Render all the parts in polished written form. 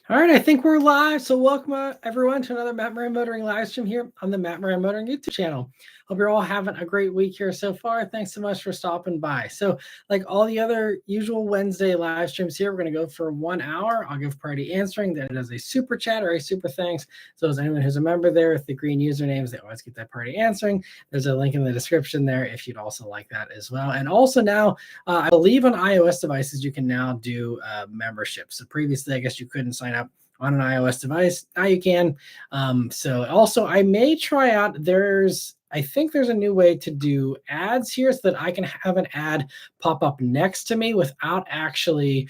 All right, I think we're live. So welcome everyone to another Matt Maran Motoring live stream here on the Matt Maran Motoring YouTube channel. Hope you're all having a great week here so far. Thanks so much for stopping by. So like all the other usual Wednesday live streams here, we're going to go for 1 hour. I'll give priority answering. Then it is a super chat or a super thanks. So as anyone who's a member there with the green usernames, they always get that priority answering. There's a link in the description there if you'd also like that as well. And also now, I believe on iOS devices, you can now do membership. So previously, I guess you couldn't sign up on an iOS device. Now you can. So also I may try out, I think there's a new way to do ads here so that I can have an ad pop up next to me without actually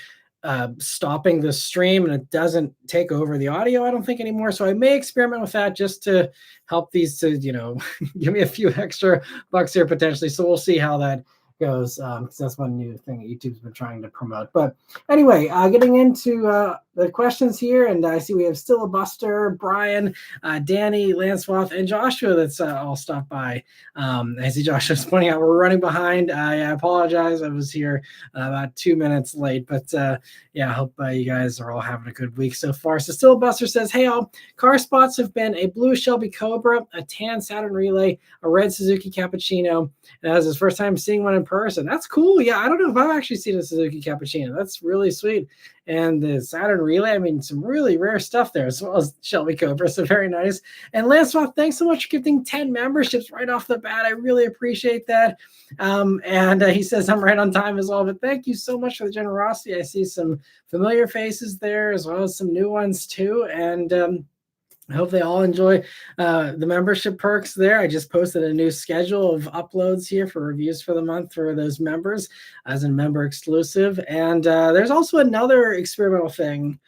stopping the stream, and it doesn't take over the audio, I don't think, anymore. So I may experiment with that just to help these to, give me a few extra bucks here potentially. So we'll see how that goes, because that's one new thing that YouTube's been trying to promote. But anyway, getting into the questions here, and I see we have Still a Buster, Brian, Danny, Lanswath, and Joshua that's all stopped by. I see Joshua's pointing out we're running behind. I apologize. I was here about 2 minutes late, but yeah, I hope you guys are all having a good week so far. So Still a Buster says, hey all, car spots have been a blue Shelby Cobra, a tan Saturn Relay, a red Suzuki Cappuccino, and that was his first time seeing one in person. That's cool. Yeah, I don't know if I've actually seen a Suzuki Cappuccino. That's really sweet. And the Saturn Relay, I mean, some really rare stuff there, as well as Shelby Cobra, so very nice. And Lancelot, thanks so much for gifting 10 memberships right off the bat. I really appreciate that. And he says I'm right on time as well, but thank you so much for the generosity. I see some familiar faces there, as well as some new ones too. And I hope they all enjoy the membership perks there. I just posted a new schedule of uploads here for reviews for the month for those members as a member exclusive. And there's also another experimental thing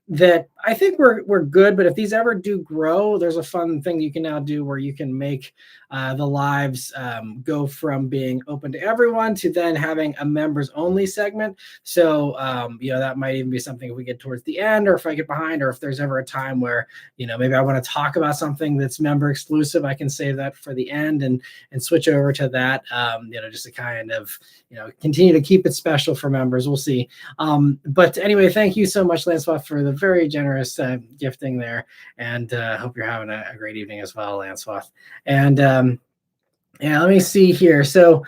that I think we're good, but if these ever do grow, there's a fun thing you can now do where you can make the lives go from being open to everyone to then having a members only segment. So that might even be something if we get towards the end, or if I get behind, or if there's ever a time where maybe I want to talk about something that's member exclusive, I can save that for the end and switch over to that. Just to kind of continue to keep it special for members. We'll see. But anyway, thank you so much, Lancelot, for the very generous gifting there, and hope you're having a great evening as well, Lancelot. And yeah, let me see here. So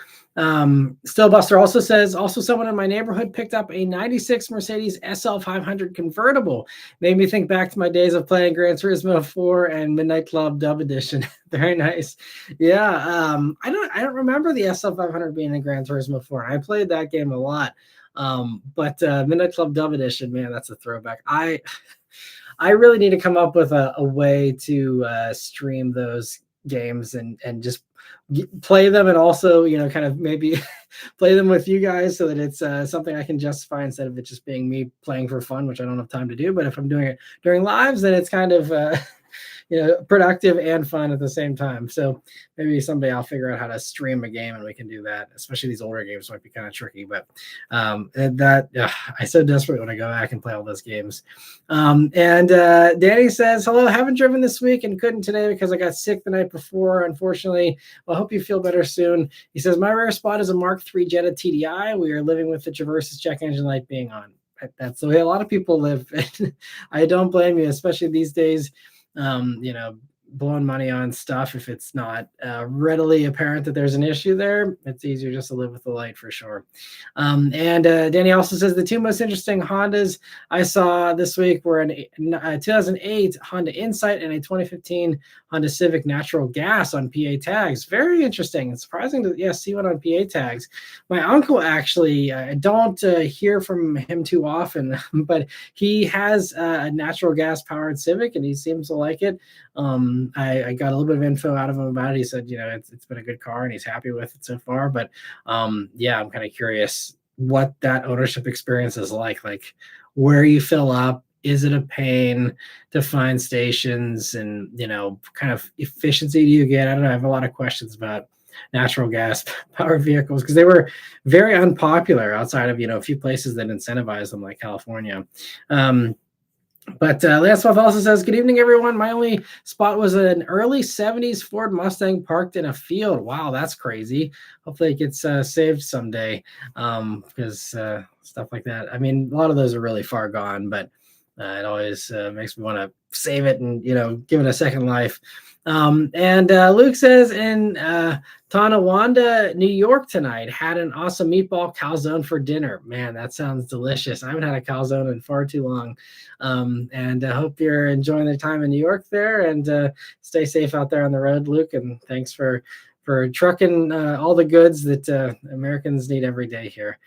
Still Buster also says, also someone in my neighborhood picked up a 96 Mercedes SL 500 convertible. Made me think back to my days of playing Gran Turismo 4 and Midnight Club Dub Edition. Very nice. Yeah, I don't remember the SL 500 being in Gran Turismo 4. I played that game a lot. But Midnight Club Dub Edition, man, that's a throwback. I really need to come up with a way to stream those games and just play them, and also kind of maybe play them with you guys so that it's something I can justify instead of it just being me playing for fun, which I don't have time to do. But if I'm doing it during lives, then it's kind of productive and fun at the same time. So maybe someday I'll figure out how to stream a game and we can do that. Especially these older games might be kind of tricky, but I so desperately want to go back and play all those games. And Danny says, hello, haven't driven this week and couldn't today because I got sick the night before, unfortunately. Well, I hope you feel better soon. He says, my rare spot is a Mark III Jetta TDI. We are living with the Traverse's check engine light being on. That's the way a lot of people live. I don't blame you, especially these days. Blowing money on stuff, if it's not readily apparent that there's an issue there, it's easier just to live with the light for sure. And Danny also says the two most interesting Hondas I saw this week were a 2008 Honda Insight and a 2015 Honda Civic natural gas on PA tags. Very interesting. It's surprising to see one on PA tags. My uncle actually, I don't hear from him too often, but he has a natural gas powered Civic and he seems to like it. I got a little bit of info out of him about it. He said, it's been a good car and he's happy with it so far. But yeah, I'm kind of curious what that ownership experience is like where you fill up. Is it a pain to find stations, and kind of efficiency do you get? I don't know. I have a lot of questions about natural gas powered vehicles because they were very unpopular outside of a few places that incentivize them, like California. But Lancelot also says, good evening, everyone. My only spot was an early 70s Ford Mustang parked in a field. Wow, that's crazy. Hopefully it gets saved someday, because stuff like that. I mean, a lot of those are really far gone, but It always makes me want to save it and give it a second life. And Luke says in Tonawanda, New York tonight, had an awesome meatball calzone for dinner. Man, that sounds delicious. I haven't had a calzone in far too long. And I hope you're enjoying the time in New York there, and stay safe out there on the road, Luke. And thanks for trucking all the goods that Americans need every day here.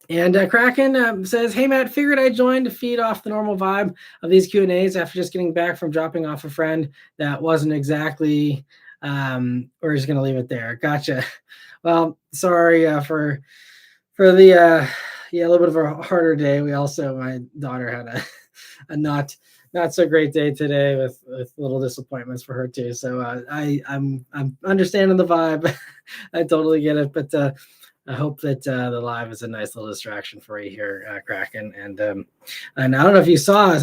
And Kraken says, "Hey Matt, figured I joined to feed off the normal vibe of these Q&As after just getting back from dropping off a friend that wasn't exactly, we're just gonna leave it there. Gotcha. Well, sorry for the a little bit of a harder day. My daughter had a not so great day today with little disappointments for her too. So I'm understanding the vibe. I totally get it, but I hope that the live is a nice little distraction for you here, Kraken. And I don't know if you saw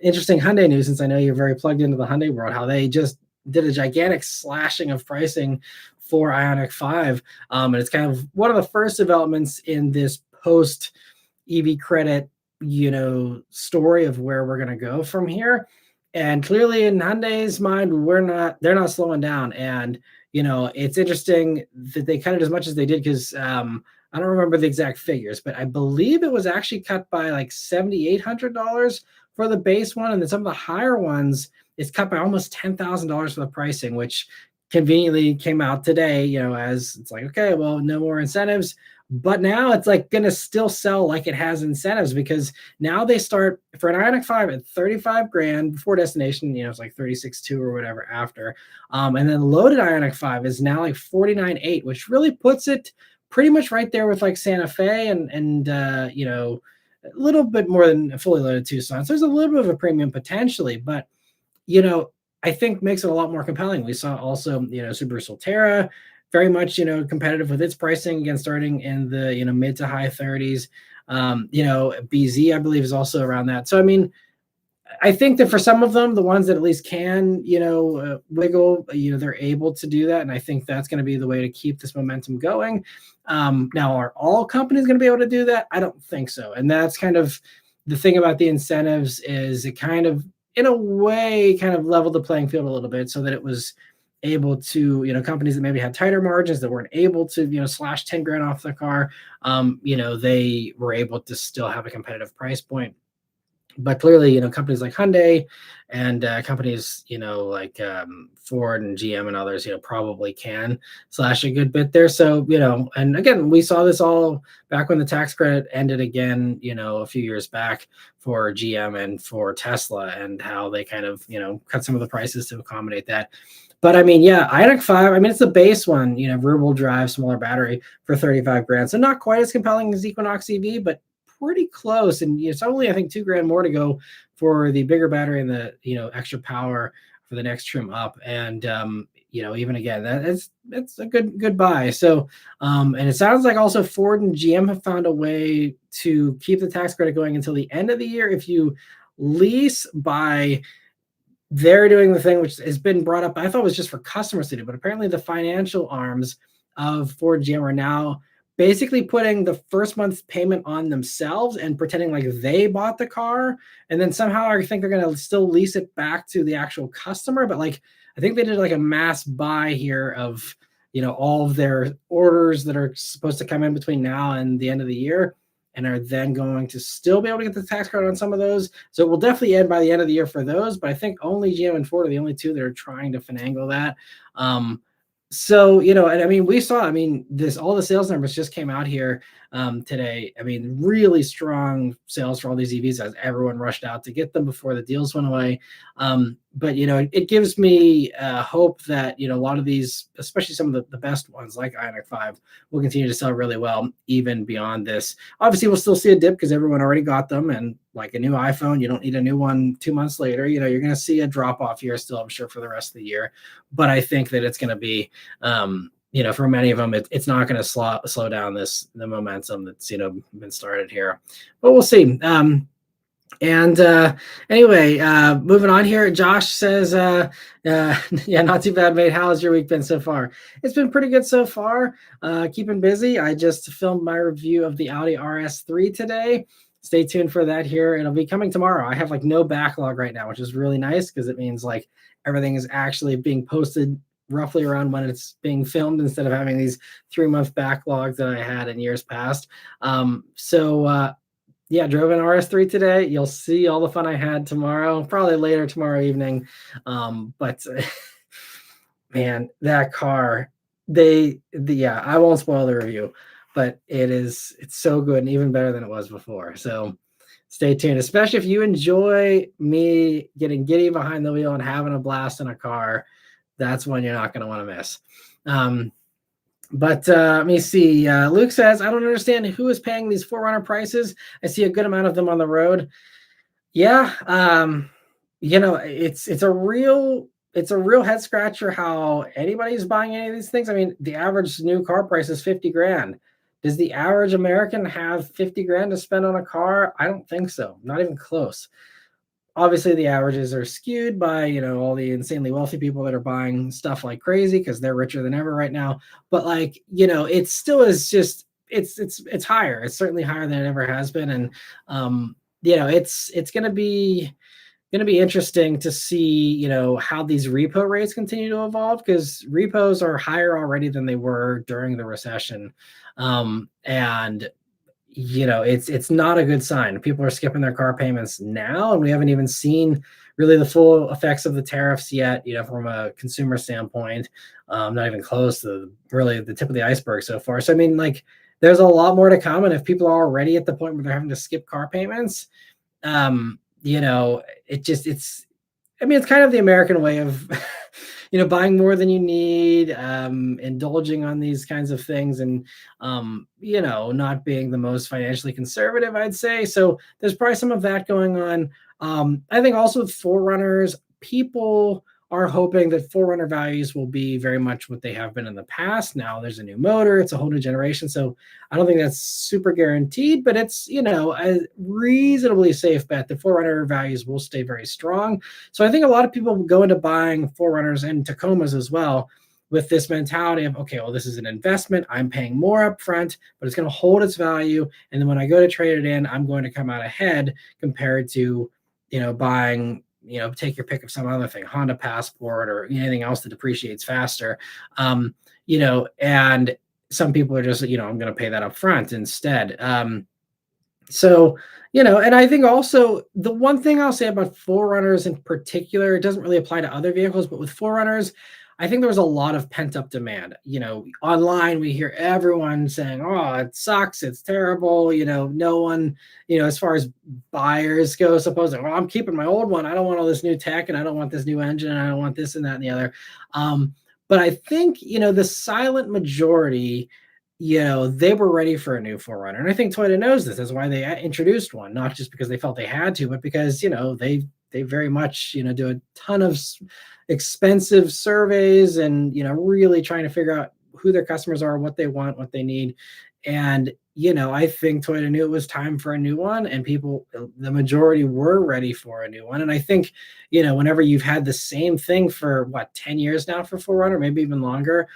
interesting Hyundai news, since I know you're very plugged into the Hyundai world, how they just did a gigantic slashing of pricing for Ioniq 5. And it's kind of one of the first developments in this post EV credit, story of where we're going to go from here. And clearly in Hyundai's mind, they're not slowing down. And it's interesting that they cut it as much as they did, because I don't remember the exact figures, but I believe it was actually cut by like $7,800 for the base one. And then some of the higher ones, it's cut by almost $10,000 for the pricing, which conveniently came out today, as it's like, okay, well, no more incentives. But now it's like going to still sell like it has incentives, because now they start for an Ioniq 5 at 35 grand before destination, it's like 36.2 or whatever after. And then loaded Ioniq 5 is now like 49.8, which really puts it pretty much right there with like Santa Fe and a little bit more than a fully loaded Tucson. So there's a little bit of a premium potentially, but I think makes it a lot more compelling. We saw also, Subaru Solterra very much, competitive with its pricing, again, starting in the, mid to high 30s. BZ, I believe, is also around that. So, I mean, I think that for some of them, the ones that at least can, wiggle, they're able to do that. And I think that's going to be the way to keep this momentum going. Now, are all companies going to be able to do that? I don't think so. And that's kind of the thing about the incentives, is it kind of, in a way, kind of leveled the playing field a little bit, so that it was able to, companies that maybe had tighter margins, that weren't able to, slash 10 grand off the car, they were able to still have a competitive price point. But clearly, companies like Hyundai and companies, like Ford and GM and others, probably can slash a good bit there. So, and again, we saw this all back when the tax credit ended again, a few years back for GM and for Tesla, and how they kind of, cut some of the prices to accommodate that. But I mean, yeah, Ioniq 5, I mean, it's the base one, rear-wheel drive, smaller battery for 35 grand. So not quite as compelling as Equinox EV, but pretty close. And it's only, I think, 2 grand more to go for the bigger battery and the, extra power for the next trim up. And, even again, it's a good buy. So, and it sounds like also Ford and GM have found a way to keep the tax credit going until the end of the year. If you lease by, they're doing the thing which has been brought up, I thought was just for customers to do, but apparently the financial arms of Ford GM are now basically putting the first month's payment on themselves and pretending like they bought the car. And then somehow I think they're going to still lease it back to the actual customer. But like, I think they did like a mass buy here of, all of their orders that are supposed to come in between now and the end of the year, and are then going to still be able to get the tax credit on some of those. So it will definitely end by the end of the year for those, but I think only GM and Ford are the only two that are trying to finagle that. So, and I mean, we saw, all the sales numbers just came out here today. I mean, really strong sales for all these EVs as everyone rushed out to get them before the deals went away. But, it gives me hope that, a lot of these, especially some of the best ones like Ioniq 5, will continue to sell really well, even beyond this. Obviously, we'll still see a dip because everyone already got them. And like a new iPhone, you don't need a new one 2 months later. You're going to see a drop off here still, I'm sure, for the rest of the year. But I think that it's going to be, for many of them, it's not going to slow down the momentum that's, been started here. But we'll see. Anyway, moving on here, Josh says, yeah, not too bad, mate. How has your week been so far? It's been pretty good so far. Keeping busy. I just filmed my review of the Audi RS3 today. stay tuned for that here. It'll be coming tomorrow. I have like no backlog right now, which is really nice because it means like everything is actually being posted roughly around when it's being filmed instead of having these 3-month backlogs that I had in years past. Yeah, drove an RS3 today. You'll see all the fun I had tomorrow, probably later tomorrow evening. But man, that car, yeah, I won't spoil the review, but it's so good and even better than it was before. So stay tuned, especially if you enjoy me getting giddy behind the wheel and having a blast in a car. That's one you're not going to want to miss. But let me see. Luke says, I don't understand who is paying these 4Runner prices. I see a good amount of them on the road. Yeah. It's a real head scratcher how anybody's buying any of these things. I mean, the average new car price is 50 grand. Does the average American have 50 grand to spend on a car? I don't think so. Not even close. Obviously the averages are skewed by, all the insanely wealthy people that are buying stuff like crazy because they're richer than ever right now. But like, it still is just, it's higher. It's certainly higher than it ever has been. And, it's going to be interesting to see, how these repo rates continue to evolve, because repos are higher already than they were during the recession. And it's not a good sign. People are skipping their car payments now, and we haven't even seen really the full effects of the tariffs yet, from a consumer standpoint. Not even close to really the tip of the iceberg so far. So, I mean, like, there's a lot more to come. And if people are already at the point where they're having to skip car payments, it's kind of the American way of, buying more than you need, indulging on these kinds of things, and, not being the most financially conservative, I'd say. So there's probably some of that going on. I think also with 4Runners, people are hoping that 4Runner values will be very much what they have been in the past. Now there's a new motor, it's a whole new generation. So I don't think that's super guaranteed, but it's, a reasonably safe bet that 4Runner values will stay very strong. So I think a lot of people go into buying 4Runners and Tacomas as well with this mentality of, okay, well, this is an investment. I'm paying more upfront, but it's going to hold its value. And then when I go to trade it in, I'm going to come out ahead compared to, buying, take your pick of some other thing, Honda Passport or anything else that depreciates faster. And some people are just, I'm going to pay that up front instead. And I think also the one thing I'll say about 4Runners in particular, it doesn't really apply to other vehicles, but with 4Runners, I think there was a lot of pent up demand. Online, we hear everyone saying, oh, it sucks, it's terrible. No one, as far as buyers go, supposing, well, I'm keeping my old one. I don't want all this new tech, and I don't want this new engine, and I don't want this and that and the other. But I think, the silent majority, they were ready for a new 4Runner. And I think Toyota knows this. That's why they introduced one, not just because they felt they had to, but because, they very much, do a ton of expensive surveys and, really trying to figure out who their customers are, what they want, what they need. And, I think Toyota knew it was time for a new one, and people, the majority were ready for a new one. And I think, whenever you've had the same thing for 10 years now for 4Runner, maybe even longer,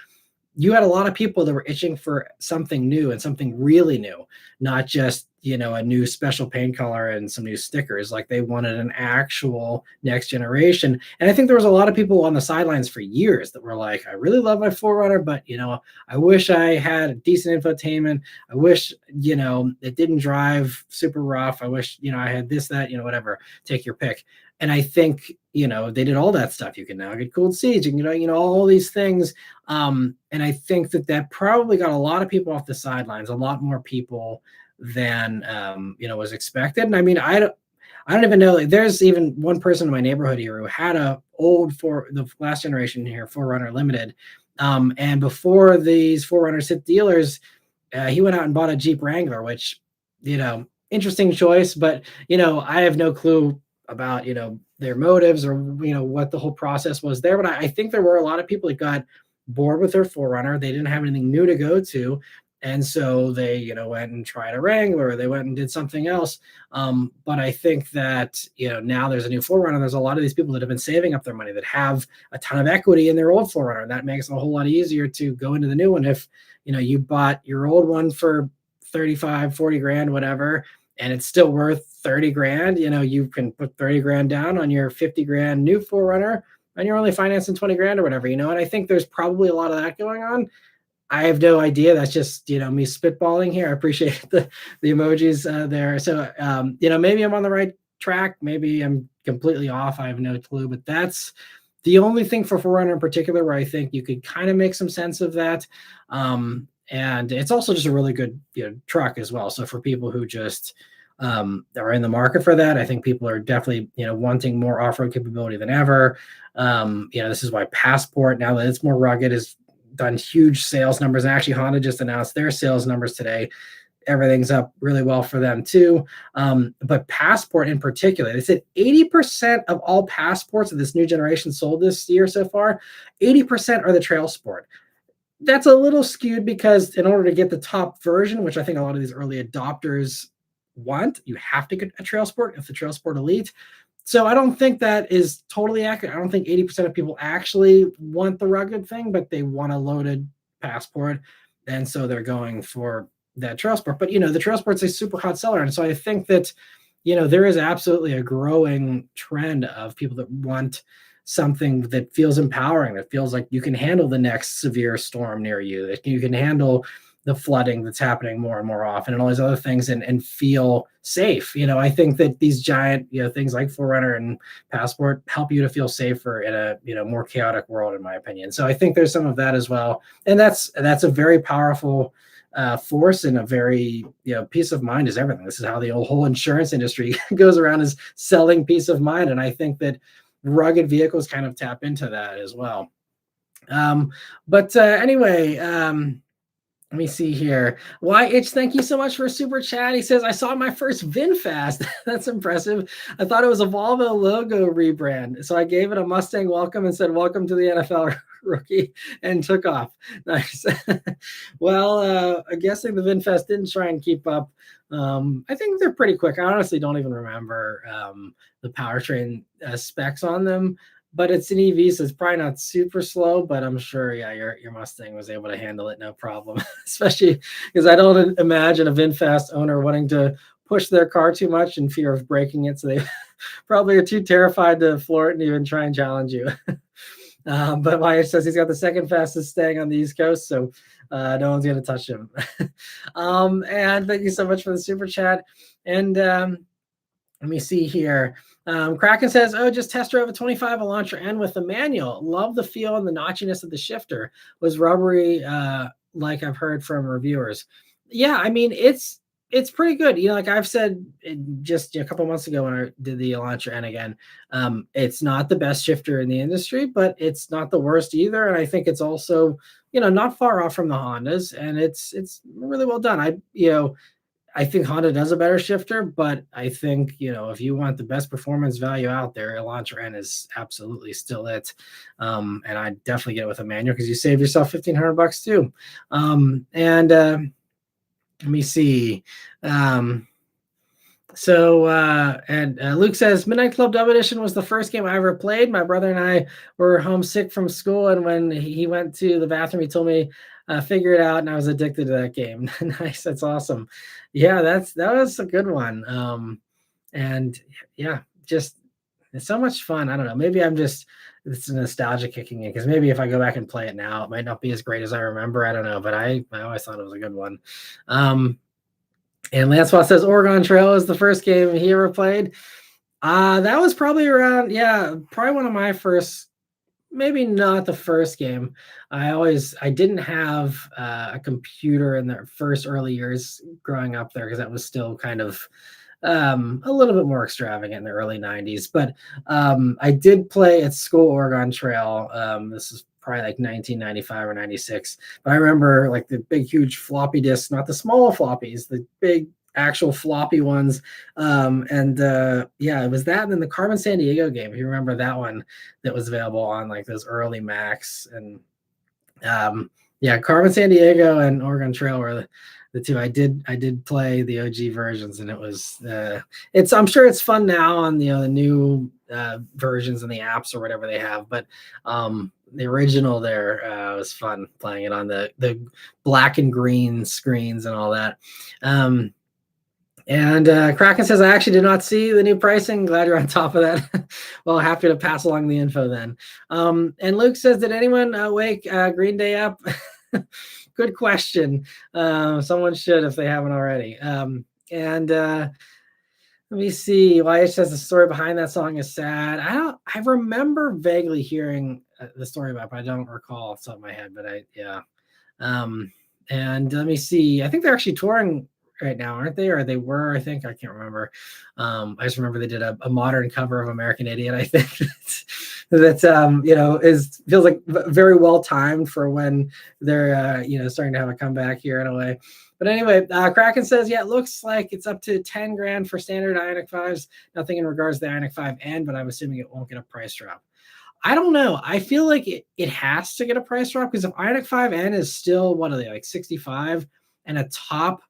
you had a lot of people that were itching for something new and something really new, not just, a new special paint color and some new stickers. Like, they wanted an actual next generation. And I think there was a lot of people on the sidelines for years that were like, I really love my 4Runner, but, I wish I had a decent infotainment. I wish, it didn't drive super rough. I wish, I had this, that, whatever, take your pick. And I think, they did all that stuff. You can now get cooled seats, you can, all these things. And I think that probably got a lot of people off the sidelines, a lot more people than, was expected. And I mean, I don't even know, like, there's even one person in my neighborhood here who had the last generation here, 4Runner Limited. And before these 4Runners hit dealers, he went out and bought a Jeep Wrangler, which, interesting choice, but, I have no clue about, their motives or, what the whole process was there. But I think there were a lot of people that got bored with their 4Runner. They didn't have anything new to go to. And so they, went and tried a Wrangler, or they went and did something else. But I think that, now there's a new 4Runner. There's a lot of these people that have been saving up their money that have a ton of equity in their old 4Runner. That makes it a whole lot easier to go into the new one. If, you bought your old one for 35, 40 grand, whatever, and it's still worth 30 grand, you can put 30 grand down on your 50 grand new Forerunner, and you're only financing 20 grand or whatever, and I think there's probably a lot of that going on. I have no idea. That's just, me spitballing here. I appreciate the emojis there. So, maybe I'm on the right track. Maybe I'm completely off. I have no clue, but that's the only thing for Forerunner in particular where I think you could kind of make some sense of that. And it's also just a really good, truck as well. So for people who just are in the market for that, I think people are definitely, wanting more off-road capability than ever. This is why Passport, now that it's more rugged, is done huge sales numbers. And actually, Honda just announced their sales numbers today. Everything's up really well for them too. But Passport in particular, they said 80% of all Passports of this new generation sold this year so far, 80% are the Trail Sport. That's a little skewed because in order to get the top version, which I think a lot of these early adopters want, you have to get a Trail Sport, if the Trail Sport Elite. So I don't think that is totally accurate. I don't think 80% of people actually want the rugged thing, but they want a loaded Passport. And so they're going for that Trail Sport. But, the Trail Sport's a super hot seller. And so I think that, there is absolutely a growing trend of people that want something that feels empowering, that feels like you can handle the next severe storm near you, that you can handle the flooding that's happening more and more often and all these other things and feel safe. I think that these giant, things like Forerunner and Passport help you to feel safer in a, more chaotic world, in my opinion. So I think there's some of that as well. And that's a very powerful force, and a very, peace of mind is everything. This is how the whole insurance industry goes around, is selling peace of mind. And I think that rugged vehicles kind of tap into that as well. But anyway, let me see here. YH, thank you so much for a super chat. He says, I saw my first VinFast. That's impressive. I thought it was a Volvo logo rebrand. So I gave it a Mustang welcome and said, welcome to the NFL, rookie, and took off. Nice. Well, I'm guessing the VinFast didn't try and keep up. I think they're pretty quick. I honestly don't even remember the powertrain specs on them. But it's an EV, so it's probably not super slow, but I'm sure, your Mustang was able to handle it no problem, especially because I don't imagine a VinFast owner wanting to push their car too much in fear of breaking it. So they probably are too terrified to floor it and even try and challenge you. But Wyatt says he's got the second fastest Stang on the East Coast, so no one's going to touch him. And thank you so much for the super chat. And let me see here. Kraken says, just test drove a 25 Elantra N with the manual. Love the feel and the notchiness of the shifter. Was rubbery, like I've heard from reviewers. Yeah, I mean, it's pretty good. Like I've said just a couple months ago when I did the Elantra N again, it's not the best shifter in the industry, but it's not the worst either. And I think it's also, not far off from the Hondas, and it's really well done. I think Honda does a better shifter, but I think, if you want the best performance value out there, Elantra N is absolutely still it. And I definitely get it with a manual because you save yourself $1,500 too. And let me see. Luke says, Midnight Club Dub Edition was the first game I ever played. My brother and I were homesick from school, and when he went to the bathroom, he told me, figure it out, and I was addicted to that game. Nice, that's awesome. Yeah, that was a good one. And yeah, just it's so much fun. I don't know. Maybe it's nostalgia kicking in, because maybe if I go back and play it now, it might not be as great as I remember. I don't know, but I always thought it was a good one. And Lancelot says Oregon Trail is the first game he ever played. That was probably around, probably one of my first, maybe not the first game. I didn't have a computer in the first early years growing up there, because that was still kind of a little bit more extravagant in the early 90s. But I did play at school Oregon Trail. This is probably like 1995 or 96. But I remember like the big, huge floppy disks, not the smaller floppies, the big actual floppy ones. It was that. And then the Carmen San Diego game, if you remember that one, that was available on like those early Macs. And Carmen San Diego and Oregon Trail were the two. I did play the OG versions, and it was I'm sure it's fun now on the new versions and the apps or whatever they have, but the original there was fun playing it on the black and green screens and all that. And Kraken says, I actually did not see the new pricing. Glad you're on top of that. Well, happy to pass along the info then. And Luke says, did anyone wake Green Day up? Good question. Someone should if they haven't already. And let me see. YH says the story behind that song is sad. I remember vaguely hearing the story about it, but I don't recall off the top of my head. But yeah. And let me see. I think they're actually touring right now, aren't they? Or they were, I think. I can't remember. I just remember they did a modern cover of American Idiot, I think. That feels like very well timed for when they're starting to have a comeback here in a way. But anyway, Kraken says, yeah, it looks like it's up to 10 grand for standard Ioniq 5s. Nothing in regards to the Ioniq 5N, but I'm assuming it won't get a price drop. I don't know. I feel like it has to get a price drop because if Ioniq 5N is still, what are they, like 65 and a top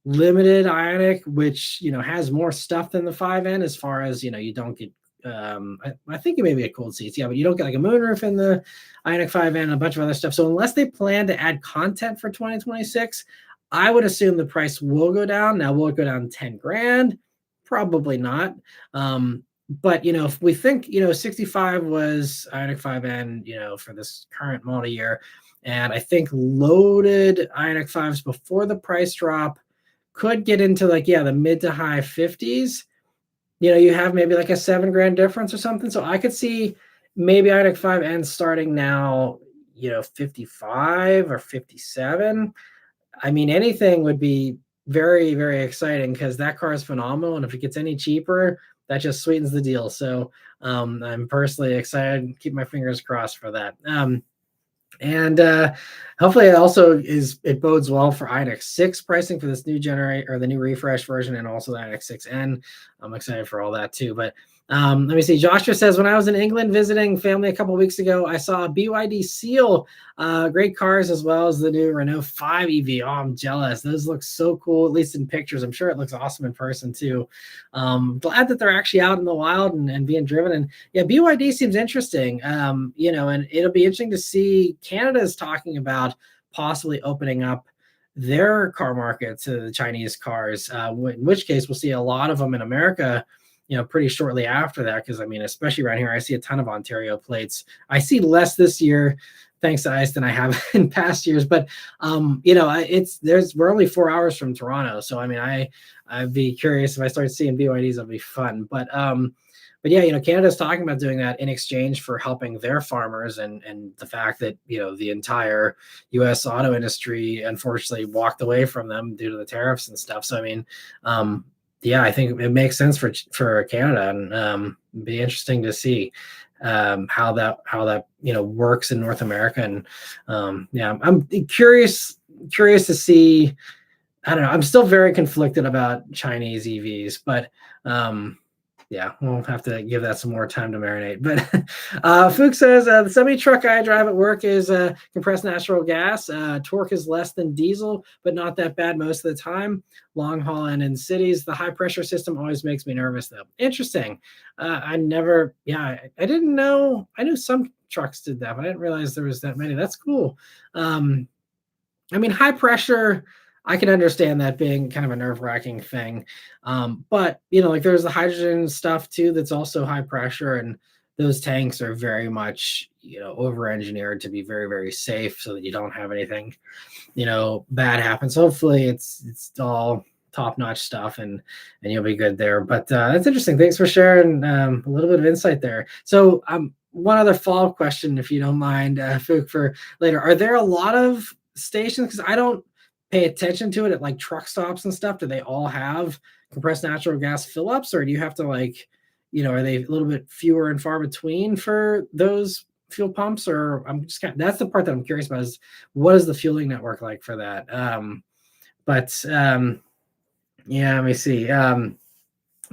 limited Ioniq, which, has more stuff than the 5N as far as, you don't get, I think you maybe get cooled seats. Yeah, but you don't get like a moonroof in the Ioniq 5N and a bunch of other stuff. So unless they plan to add content for 2026, I would assume the price will go down. Now, will it go down 10 grand? Probably not. But if we think 65 was Ioniq 5N for this current model year, and I think loaded Ioniq 5s before the price drop could get into the mid to high 50s. You have maybe like a 7 grand difference or something. So I could see maybe Ioniq 5N starting now 55 or 57. I mean, anything would be very, very exciting because that car is phenomenal. And if it gets any cheaper, that just sweetens the deal. So I'm personally excited. Keep my fingers crossed for that. And hopefully it bodes well for Ioniq 6 pricing for this new the new refresh version, and also the Ioniq 6N. I'm excited for all that too. But let me see. Joshua says, when I was in England visiting family a couple of weeks ago, I saw a BYD Seal, great cars, as well as the new Renault 5 EV. Oh, I'm jealous. Those look so cool, at least in pictures. I'm sure it looks awesome in person too. Glad that they're actually out in the wild and being driven. And yeah, BYD seems interesting. And it'll be interesting to see. Canada is talking about possibly opening up their car market to the Chinese cars, in which case we'll see a lot of them in America pretty shortly after that. Because I mean, especially around here, I see a ton of Ontario plates. I see less this year, thanks to ICE, than I have in past years. But we're only 4 hours from Toronto, so I mean, I'd be curious if I start seeing BYDs. It'll be fun. But yeah, Canada's talking about doing that in exchange for helping their farmers, and the fact that the entire U.S. auto industry unfortunately walked away from them due to the tariffs and stuff. So I mean, yeah, I think it makes sense for Canada, and it'd be interesting to see how that works in North America. And yeah, I'm curious to see. I don't know. I'm still very conflicted about Chinese EVs, but yeah, we'll have to give that some more time to marinate. But Fook says the semi truck I drive at work is compressed natural gas. Torque is less than diesel, but not that bad most of the time. Long haul and in cities, the high pressure system always makes me nervous, though. Interesting. I didn't know. I knew some trucks did that, but I didn't realize there was that many. That's cool. I mean, high pressure, I can understand that being kind of a nerve-wracking thing. But, there's the hydrogen stuff too that's also high pressure, and those tanks are very much, over-engineered to be very, very safe so that you don't have anything, bad happen. So hopefully it's all top-notch stuff and you'll be good there. But that's interesting. Thanks for sharing a little bit of insight there. So one other follow-up question, if you don't mind, Fook, for later. Are there a lot of stations? Because I don't pay attention to it at like truck stops and stuff. Do they all have compressed natural gas fill-ups, or do you have to are they a little bit fewer and far between for those fuel pumps? Or that's the part that I'm curious about, is what is the fueling network like for that? Yeah, let me see. And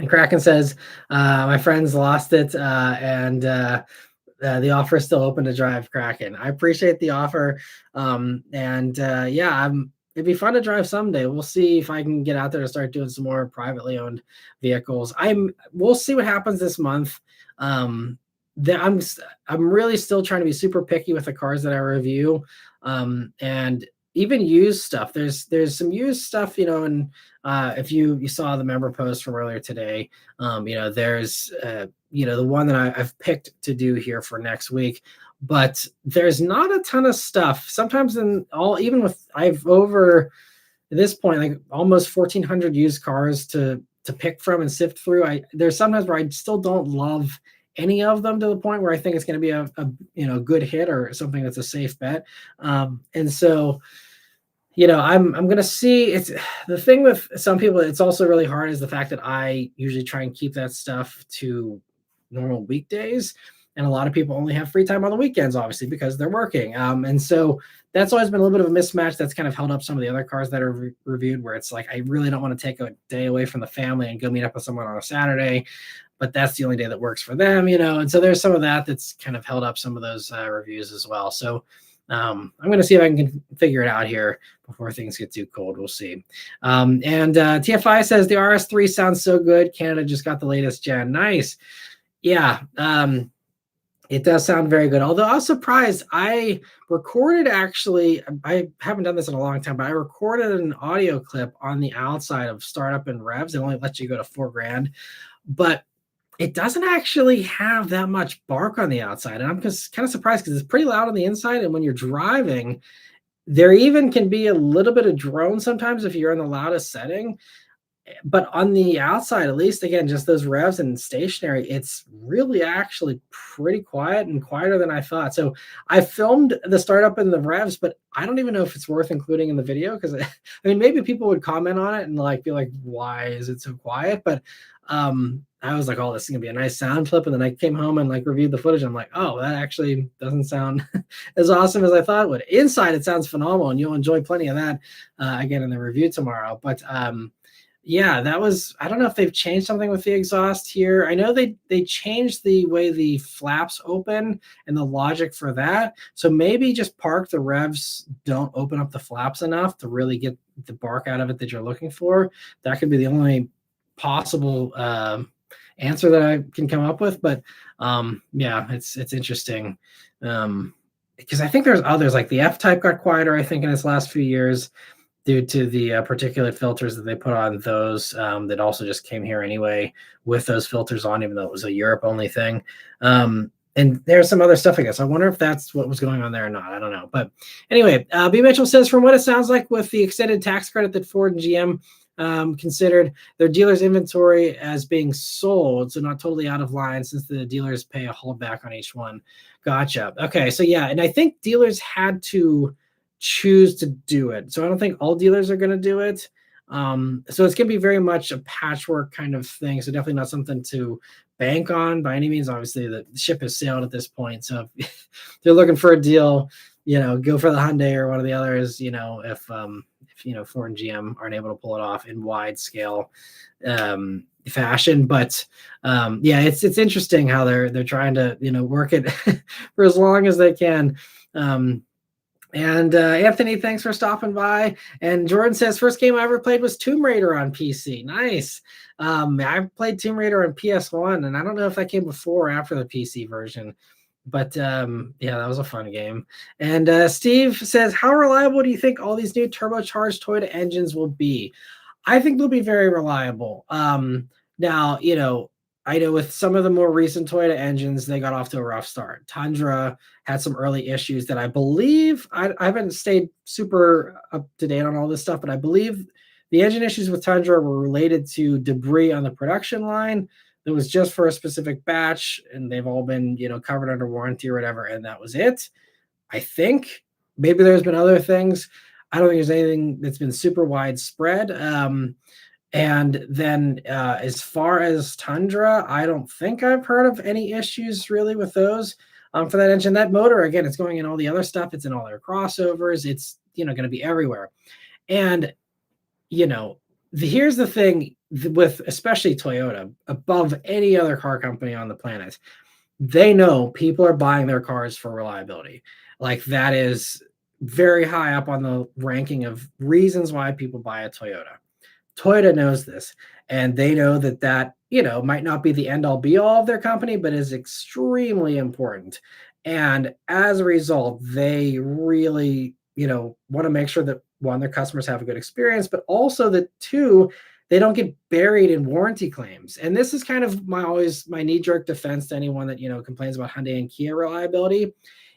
Kraken says, my friends lost it, and the offer is still open to drive Kraken. I appreciate the offer. Yeah, it'd be fun to drive someday. We'll see if I can get out there to start doing some more privately owned vehicles. We'll see what happens this month. I'm really still trying to be super picky with the cars that I review. And even used stuff. There's some used stuff, and if you saw the member post from earlier today, there's the one that I've picked to do here for next week. But there's not a ton of stuff. Sometimes even with I've over at this point like almost 1,400 used cars to pick from and sift through. There's sometimes where I still don't love any of them to the point where I think it's going to be a good hit or something that's a safe bet. And so I'm gonna see. It's the thing with some people. It's also really hard is the fact that I usually try and keep that stuff to normal weekdays, and a lot of people only have free time on the weekends, obviously because they're working. And so that's always been a little bit of a mismatch. That's kind of held up some of the other cars that are reviewed, where it's like I really don't want to take a day away from the family and go meet up with someone on a Saturday, but that's the only day that works for them, And so there's some of that that's kind of held up some of those reviews as well. So I'm going to see if I can figure it out here before things get too cold. We'll see. And TFI says the RS3 sounds so good. Canada just got the latest gen. Nice. Yeah. It does sound very good. Although I was surprised. I recorded I haven't done this in a long time, but I recorded an audio clip on the outside of Startup and Revs. It only lets you go to $4,000, but it doesn't actually have that much bark on the outside. And I'm just kind of surprised because it's pretty loud on the inside. And when you're driving, there even can be a little bit of drone sometimes if you're in the loudest setting. But on the outside, at least, again, just those revs and stationary, it's really actually pretty quiet and quieter than I thought. So I filmed the startup and the revs, but I don't even know if it's worth including in the video because I mean, maybe people would comment on it and like be like, why is it so quiet? But I was like, oh, this is gonna be a nice sound clip. And then I came home and like reviewed the footage. I'm like, oh, that actually doesn't sound as awesome as I thought it would. Inside, it sounds phenomenal, and you'll enjoy plenty of that again in the review tomorrow. But yeah, I don't know if they've changed something with the exhaust here. I know they changed the way the flaps open and the logic for that. So maybe just park the revs don't open up the flaps enough to really get the bark out of it that you're looking for. That could be the only possible answer that I can come up with. But yeah, it's interesting. Because I think there's others, like the F-Type got quieter, I think, in its last few years, due to the particulate filters that they put on those that also just came here anyway with those filters on, even though it was a Europe only thing. And there's some other stuff, I guess. I wonder if that's what was going on there or not. I don't know. But anyway, B. Mitchell says, from what it sounds like with the extended tax credit that Ford and GM considered their dealers' inventory as being sold, so not totally out of line since the dealers pay a holdback on each one. Gotcha. Okay, so yeah, and I think dealers had to choose to do it. So I don't think all dealers are going to do it. So it's going to be very much a patchwork kind of thing. So definitely not something to bank on by any means. Obviously, the ship has sailed at this point. So if they're looking for a deal, go for the Hyundai or one of the others. If Ford and GM aren't able to pull it off in wide scale fashion. But yeah, it's interesting how they're trying to work it for as long as they can. And Anthony, thanks for stopping by. And Jordan says, first game I ever played was Tomb Raider on PC. Nice. I played Tomb Raider on PS1, and I don't know if that came before or after the PC version. But yeah, that was a fun game. And Steve says, how reliable do you think all these new turbocharged Toyota engines will be? I think they'll be very reliable. Now, I know with some of the more recent Toyota engines, they got off to a rough start. Tundra had some early issues that I believe, I haven't stayed super up to date on all this stuff, but I believe the engine issues with Tundra were related to debris on the production line that was just for a specific batch, and they've all been, covered under warranty or whatever, and that was it. I think maybe there's been other things. I don't think there's anything that's been super widespread. And then as far as Tundra, I don't think I've heard of any issues really with those for that engine. That motor, again, it's going in all the other stuff. It's in all their crossovers. It's, going to be everywhere. And, here's the thing with especially Toyota, above any other car company on the planet, they know people are buying their cars for reliability. Like that is very high up on the ranking of reasons why people buy a Toyota. Toyota knows this, and they know that might not be the end all be all of their company, but is extremely important. And as a result, they really want to make sure that one, their customers have a good experience, but also that two, they don't get buried in warranty claims. And this is kind of my knee-jerk defense to anyone that complains about Hyundai and Kia reliability.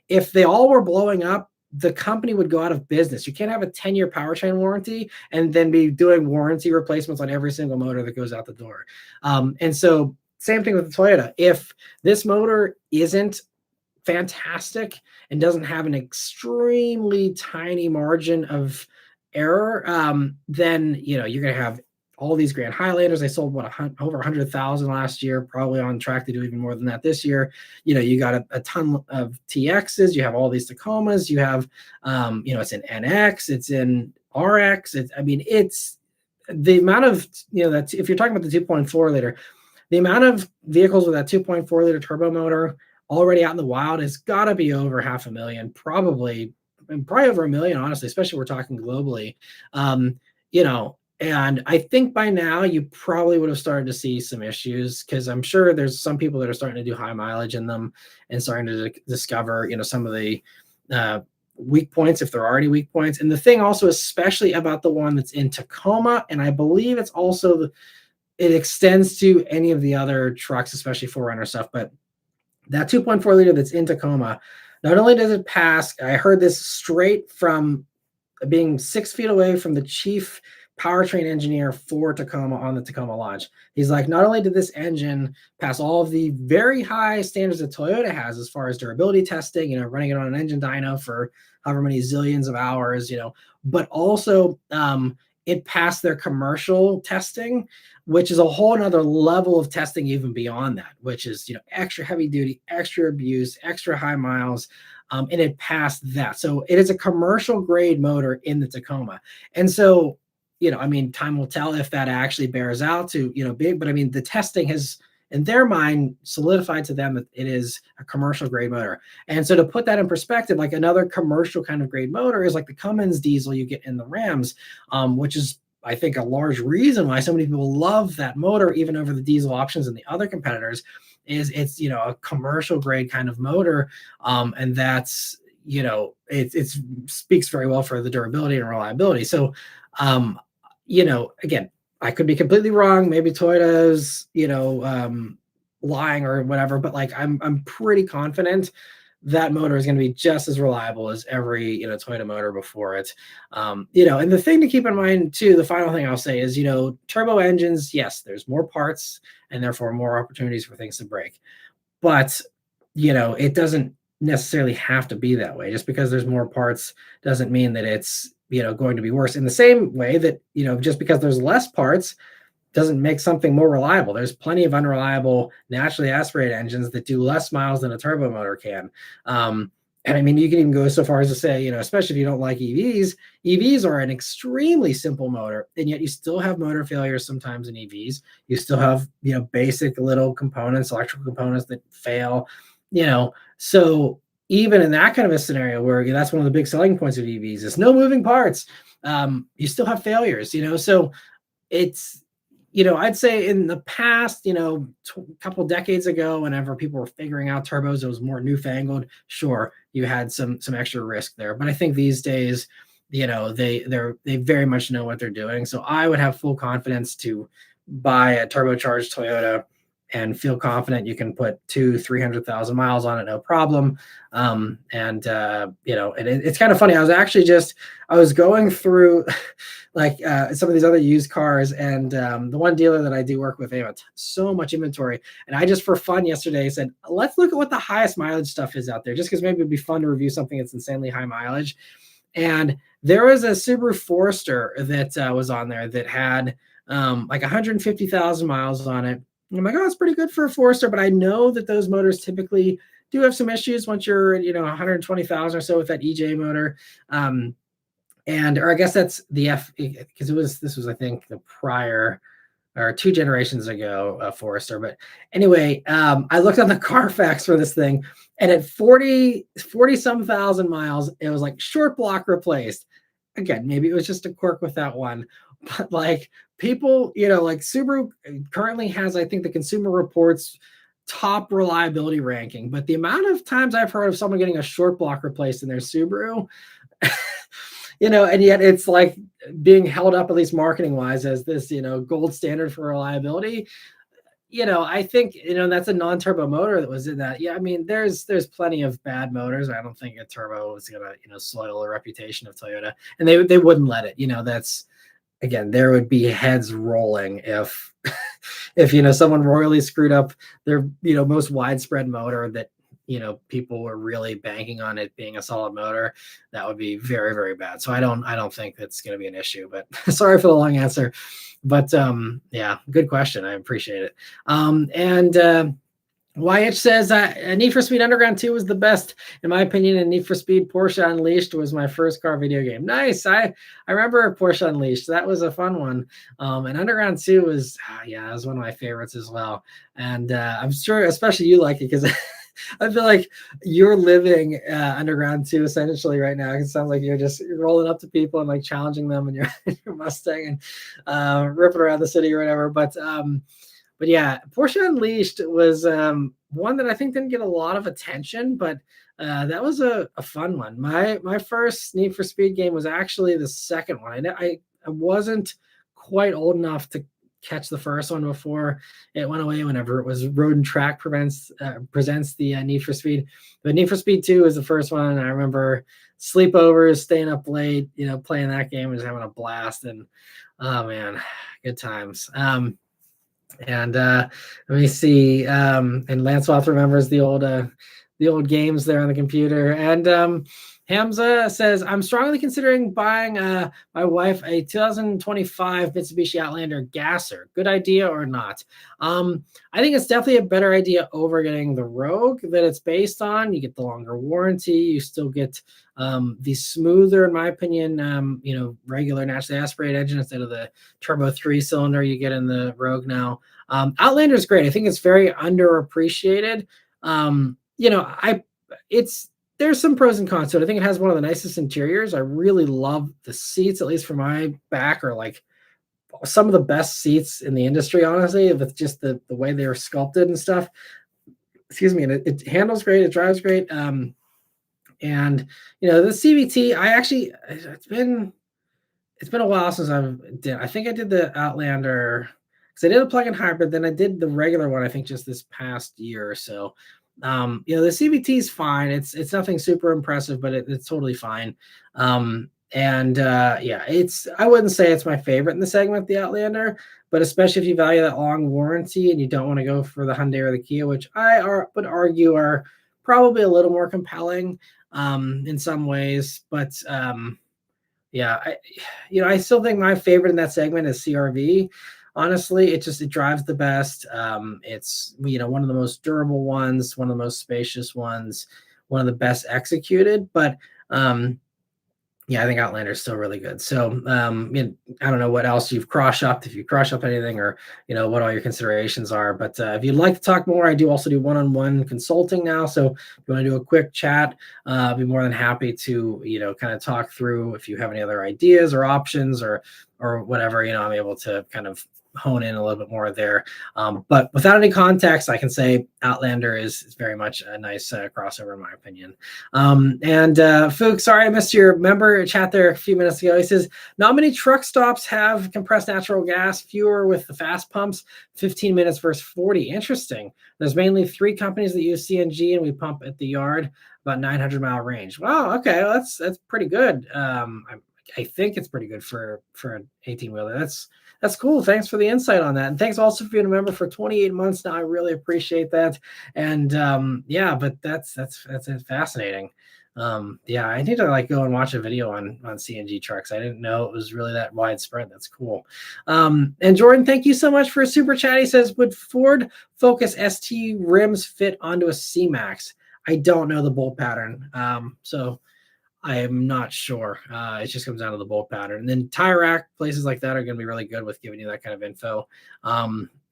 If they all were blowing up, the company would go out of business. You can't have a 10-year powertrain warranty and then be doing warranty replacements on every single motor that goes out the door. And so same thing with the Toyota. If this motor isn't fantastic and doesn't have an extremely tiny margin of error, then you're going to have all these Grand Highlanders. They sold over 100,000 last year, probably on track to do even more than that this year. You got a ton of TXs. You have all these Tacomas. You have, it's in NX, it's in RX. It's the amount of, that if you're talking about the 2.4 liter, the amount of vehicles with that 2.4 liter turbo motor already out in the wild has got to be over 500,000, probably over 1 million, honestly, especially if we're talking globally. And I think by now you probably would have started to see some issues, because I'm sure there's some people that are starting to do high mileage in them and starting to discover, some of the weak points, if there are any weak points. And the thing also, especially about the one that's in Tacoma, and I believe it's also it extends to any of the other trucks, especially 4Runner stuff, but that 2.4 liter that's in Tacoma, not only does it pass, I heard this straight from being 6 feet away from the chief powertrain engineer for Tacoma on the Tacoma launch. He's like, not only did this engine pass all of the very high standards that Toyota has as far as durability testing, running it on an engine dyno for however many zillions of hours, but also it passed their commercial testing, which is a whole nother level of testing even beyond that, which is, extra heavy duty, extra abuse, extra high miles. And it passed that. So it is a commercial grade motor in the Tacoma. And so, time will tell if that actually bears out to, big, but the testing has, in their mind, solidified to them that it is a commercial grade motor. And so to put that in perspective, like another commercial kind of grade motor is like the Cummins diesel you get in the Rams, which is, I think, a large reason why so many people love that motor, even over the diesel options and the other competitors, is it's, a commercial grade kind of motor. And that's, it speaks very well for the durability and reliability. So, again, I could be completely wrong. Maybe Toyota's, lying or whatever, but like, I'm pretty confident that motor is going to be just as reliable as every, Toyota motor before it. And the thing to keep in mind too, the final thing I'll say is, turbo engines, yes, there's more parts and therefore more opportunities for things to break, but, it doesn't necessarily have to be that way. Just because there's more parts doesn't mean that it's, going to be worse. In the same way that, just because there's less parts doesn't make something more reliable. There's plenty of unreliable naturally aspirated engines that do less miles than a turbo motor can. And you can even go so far as to say, especially if you don't like EVs are an extremely simple motor, and yet you still have motor failures sometimes in EVs. You still have, basic little components, electrical components that fail, so even in that kind of a scenario where that's one of the big selling points of EVs is no moving parts, you still have failures, so it's, I'd say in the past, a couple decades ago, whenever people were figuring out turbos, it was more newfangled. Sure, you had some extra risk there, but I think these days, they very much know what they're doing. So I would have full confidence to buy a turbocharged Toyota and feel confident you can put 200,000-300,000 miles on it, no problem. And it's kind of funny. I was going through like some of these other used cars, and the one dealer that I do work with, they have so much inventory. And I just, for fun yesterday, said, let's look at what the highest mileage stuff is out there, just because maybe it'd be fun to review something that's insanely high mileage. And there was a Subaru Forester that was on there that had like 150,000 miles on it. And I'm like, oh, it's pretty good for a Forester, but I know that those motors typically do have some issues once you're, 120,000 or so with that EJ motor. Or I guess that's the because this was, I think, the prior or 2 generations ago, Forester. But anyway, I looked on the Carfax for this thing, and at 40 some thousand miles, it was like short block replaced. Again, maybe it was just a quirk with that one, but like people, like Subaru currently has, I think, the Consumer Reports top reliability ranking, but the amount of times I've heard of someone getting a short block replaced in their Subaru, And yet it's like being held up, at least marketing wise, as this, gold standard for reliability. I think, that's a non-turbo motor that was in that. Yeah, I mean, there's plenty of bad motors. I don't think a turbo is gonna, soil the reputation of Toyota, and they wouldn't let it. That's, again, there would be heads rolling if if someone royally screwed up their most widespread motor that people were really banking on it being a solid motor. That would be very, very bad. So I don't think that's going to be an issue. But sorry for the long answer. But yeah, good question. I appreciate it. And YH says Need for Speed Underground 2 was the best, in my opinion, and Need for Speed Porsche Unleashed was my first car video game. Nice. I remember Porsche Unleashed. That was a fun one. And Underground 2 was, that was one of my favorites as well. And I'm sure, especially you like it, because I feel like you're living Underground 2 essentially right now. It sounds like you're rolling up to people and like challenging them in your Mustang and ripping around the city or whatever. But yeah, Porsche Unleashed was one that I think didn't get a lot of attention, but that was a fun one. My first Need for Speed game was actually the second one. I wasn't quite old enough to catch the first one before it went away, whenever it was Road and Track presents the Need for Speed. But Need for Speed 2 is the first one. And I remember sleepovers, staying up late, playing that game and just having a blast. And oh man, good times. And let me see. And Lancelot remembers the old games there on the computer. And Hamza says, I'm strongly considering buying my wife a 2025 Mitsubishi Outlander gasser. Good idea or not? I think it's definitely a better idea over getting the Rogue that it's based on. You get the longer warranty. You still get the smoother, in my opinion, regular naturally aspirated engine instead of the turbo 3-cylinder you get in the Rogue now. Outlander is great. I think it's very underappreciated. There's some pros and cons to it. I think it has one of the nicest interiors. I really love the seats, at least for my back, are like some of the best seats in the industry, honestly, with just the way they were sculpted and stuff. Excuse me. And it handles great. It drives great. And the CVT, it's been a while since I think I did the Outlander, because I did a plug-in hybrid, then I did the regular one, I think just this past year or so. The CVT is fine. It's nothing super impressive, but it's totally fine. I wouldn't say it's my favorite in the segment, the Outlander, but especially if you value that long warranty and you don't want to go for the Hyundai or the Kia, which would argue are probably a little more compelling in some ways. But I still think my favorite in that segment is CRV. Honestly, it drives the best. It's one of the most durable ones, one of the most spacious ones, one of the best executed. But I think Outlander is still really good. So I don't know what else you've cross-shopped, if you cross-shop anything, or what all your considerations are. But if you'd like to talk more, I do also do one-on-one consulting now. So if you want to do a quick chat, I'll be more than happy to kind of talk through if you have any other ideas or options or whatever. I'm able to kind of hone in a little bit more there. But without any context, I can say Outlander is very much a nice crossover, in my opinion. Fook, sorry I missed your member chat there a few minutes ago. He says, not many truck stops have compressed natural gas, fewer with the fast pumps, 15 minutes versus 40. Interesting. There's mainly 3 companies that use CNG, and we pump at the yard, about 900-mile range. Wow, okay, well, that's pretty good. I think it's pretty good for an 18-wheeler. That's cool. Thanks for the insight on that. And thanks also for being a member for 28 months now. I really appreciate that. And but that's fascinating. I need to go and watch a video on CNG trucks. I didn't know it was really that widespread. That's cool. And Jordan, thank you so much for a super chat. He says, would Ford Focus ST rims fit onto a C-Max? I don't know the bolt pattern. So I am not sure. It just comes down to the bolt pattern. And then tire rack places like that are going to be really good with giving you that kind of info. But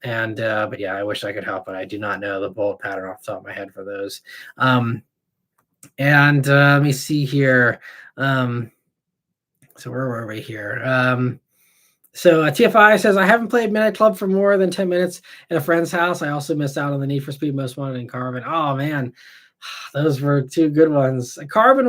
I wish I could help, but I do not know the bolt pattern off the top of my head for those. Let me see here. So where were we here? So TFI says, I haven't played Midnight Club for more than 10 minutes at a friend's house. I also missed out on the Need for Speed Most Wanted and Carbon. Oh man, those were 2 good ones. Carbon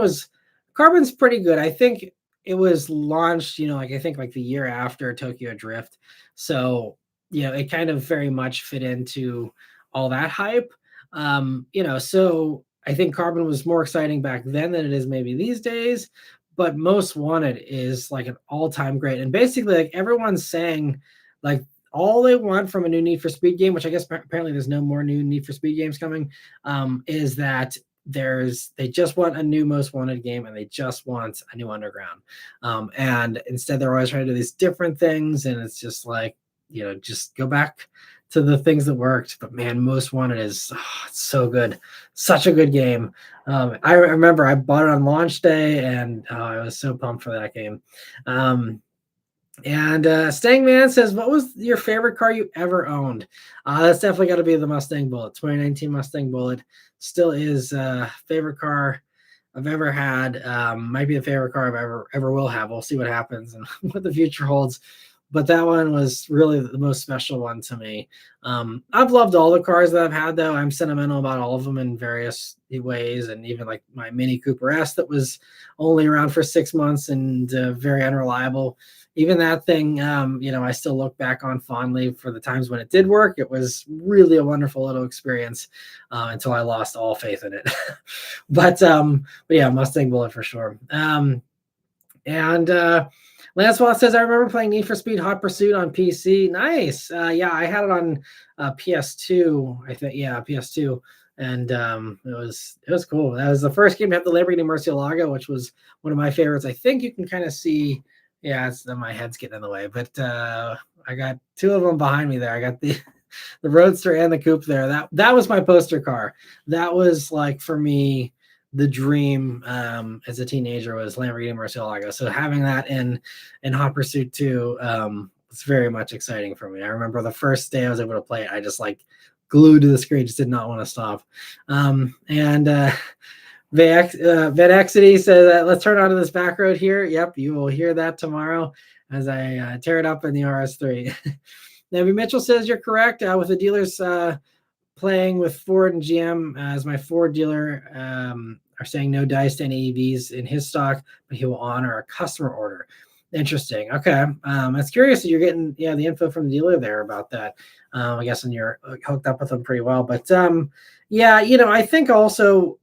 Carbon's pretty good. I think it was launched, like I think like the year after Tokyo Drift. So, it kind of very much fit into all that hype. So I think Carbon was more exciting back then than it is maybe these days. But Most Wanted is like an all-time great. And basically, like everyone's saying, like all they want from a new Need for Speed game, which I guess apparently there's no more new Need for Speed games coming, is that they just want a new Most Wanted game and they just want a new Underground. And instead they're always trying to do these different things, and it's just like, just go back to the things that worked. But man, Most Wanted is it's so good, such a good game. I remember I bought it on launch day, and I was so pumped for that game. And Stang Man says, what was your favorite car you ever owned? That's definitely got to be the Mustang Bullet. 2019 Mustang Bullet still is favorite car I've ever had. Might be the favorite car I've ever will have. We'll see what happens and what the future holds. But that one was really the most special one to me. I've loved all the cars that I've had, though. I'm sentimental about all of them in various ways, and even like my Mini Cooper S that was only around for 6 months and very unreliable. Even that thing, I still look back on fondly for the times when it did work. It was really a wonderful little experience until I lost all faith in it. but yeah, Mustang Bullet for sure. And Lance Watt says, I remember playing Need for Speed Hot Pursuit on PC. Nice. Yeah, I had it on PS2, I think. Yeah, PS2. And it was cool. That was the first game to have the Lamborghini Murcielago, which was one of my favorites. I think you can kind of see, my head's getting in the way, but I got two of them behind me there. I got the Roadster and the Coupe there. That was my poster car. That was like, for me, the dream as a teenager was Lamborghini Murcielago. So having that in Hot Pursuit 2 was very much exciting for me. I remember the first day I was able to play it, I just like glued to the screen, just did not want to stop. Vedexity says, let's turn onto this back road here. Yep, you will hear that tomorrow as I tear it up in the RS3. Navy Mitchell says, you're correct. With the dealers playing with Ford and GM, as my Ford dealer are saying no dice to any EVs in his stock, but he will honor a customer order. Interesting. Okay. It's curious that you're getting the info from the dealer there about that. I guess, and you're hooked up with them pretty well. But I think also,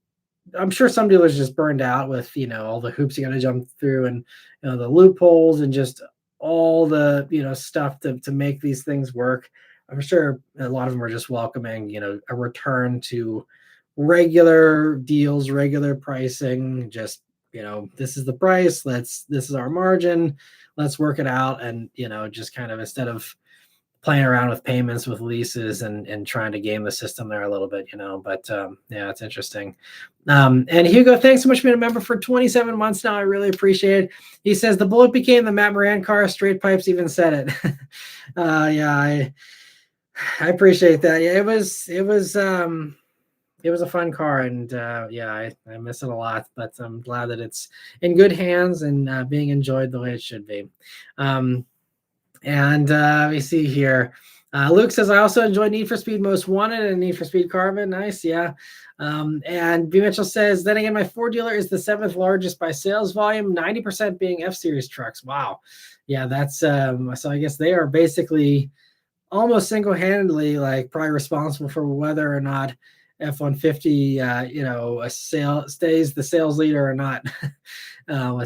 I'm sure some dealers just burned out with all the hoops you got to jump through, and the loopholes, and just all the stuff to make these things work. I'm sure a lot of them are just welcoming a return to regular deals, regular pricing. Just this is the price. This is our margin. Let's work it out, and just kind of, instead of playing around with payments, with leases, and trying to game the system there a little bit, but it's interesting. And Hugo, thanks so much for being a member for 27 months now. I really appreciate it. He says the Bullet became the Matt Moran car. Straight Pipes even said it. I appreciate that. Yeah, it was a fun car, and I miss it a lot, but I'm glad that it's in good hands and being enjoyed the way it should be. Let me see here. Luke says, I also enjoyed Need for Speed Most Wanted and Need for Speed Carbon. Nice, yeah. And B. Mitchell says, then again, my Ford dealer is the 7th largest by sales volume, 90% being F-Series trucks. Wow. Yeah, that's so I guess they are basically almost single-handedly probably responsible for whether or not F-150 stays the sales leader or not. Man,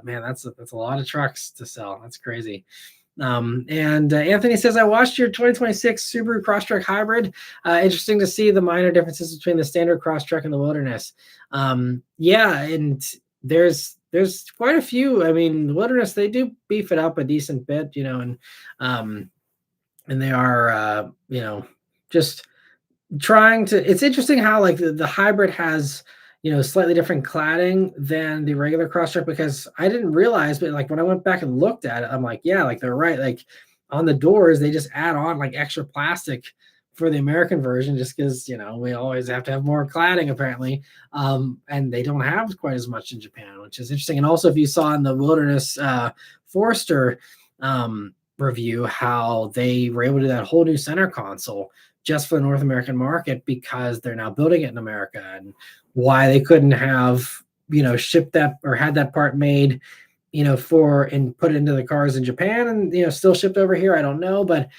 that's a lot of trucks to sell. That's crazy. Anthony says, I watched your 2026 Subaru Crosstrek Hybrid. Interesting to see the minor differences between the standard Crosstrek and the Wilderness. And there's quite a few. I mean, the Wilderness, they do beef it up a decent bit, and they are just trying to. It's interesting how the hybrid has slightly different cladding than the regular Crosstrek, because I didn't realize, but when I went back and looked at it, I'm like, yeah, they're right. On the doors, they just add on extra plastic for the American version, just because we always have to have more cladding apparently, and they don't have quite as much in Japan, which is interesting. And also, if you saw in the Wilderness Forester review, how they were able to do that whole new center console just for the North American market, because they're now building it in America, and why they couldn't have shipped that or had that part made, for and put it into the cars in Japan and still shipped over here. I don't know, but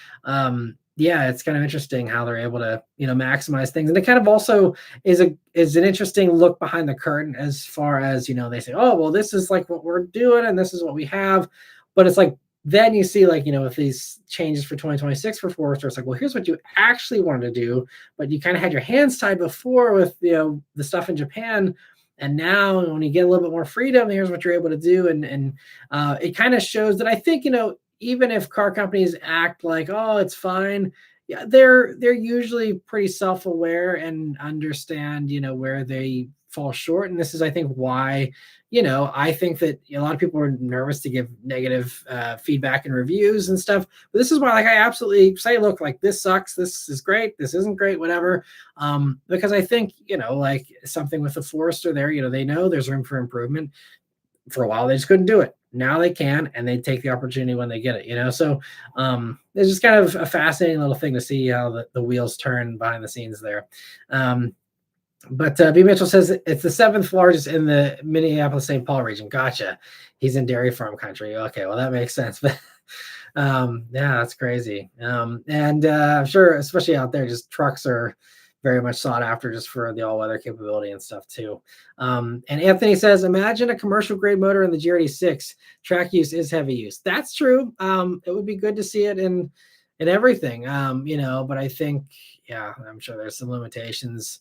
yeah, it's kind of interesting how they're able to maximize things, and it kind of also is an interesting look behind the curtain as far as they say, oh well, this is like what we're doing and this is what we have, but it's like then you see like with these changes for 2026 for Forester, it's like, well, here's what you actually wanted to do, but you kind of had your hands tied before with the stuff in Japan. And now when you get a little bit more freedom, here's what you're able to do. And it kind of shows that I think, even if car companies act like, oh, it's fine, yeah, they're usually pretty self-aware and understand, where they fall short. And this is, I think, why, I think that a lot of people are nervous to give negative feedback and reviews and stuff. But this is why, like, I absolutely say, look, like, this sucks, this is great, this isn't great, whatever. Because I think, like something with the Forester there, they know there's room for improvement. For a while, they just couldn't do it. Now they can, and they take the opportunity when they get it, So it's just kind of a fascinating little thing to see how the wheels turn behind the scenes there. But B. Mitchell says it's the 7th largest in the Minneapolis-St. Paul region. Gotcha. He's in dairy farm country. Okay, well, that makes sense. But yeah, that's crazy. And I'm sure, especially out there, just trucks are very much sought after just for the all-weather capability and stuff too. And Anthony says, imagine a commercial grade motor in the GRD6. Track use is heavy use. That's true. It would be good to see it in everything, but I think, yeah, I'm sure there's some limitations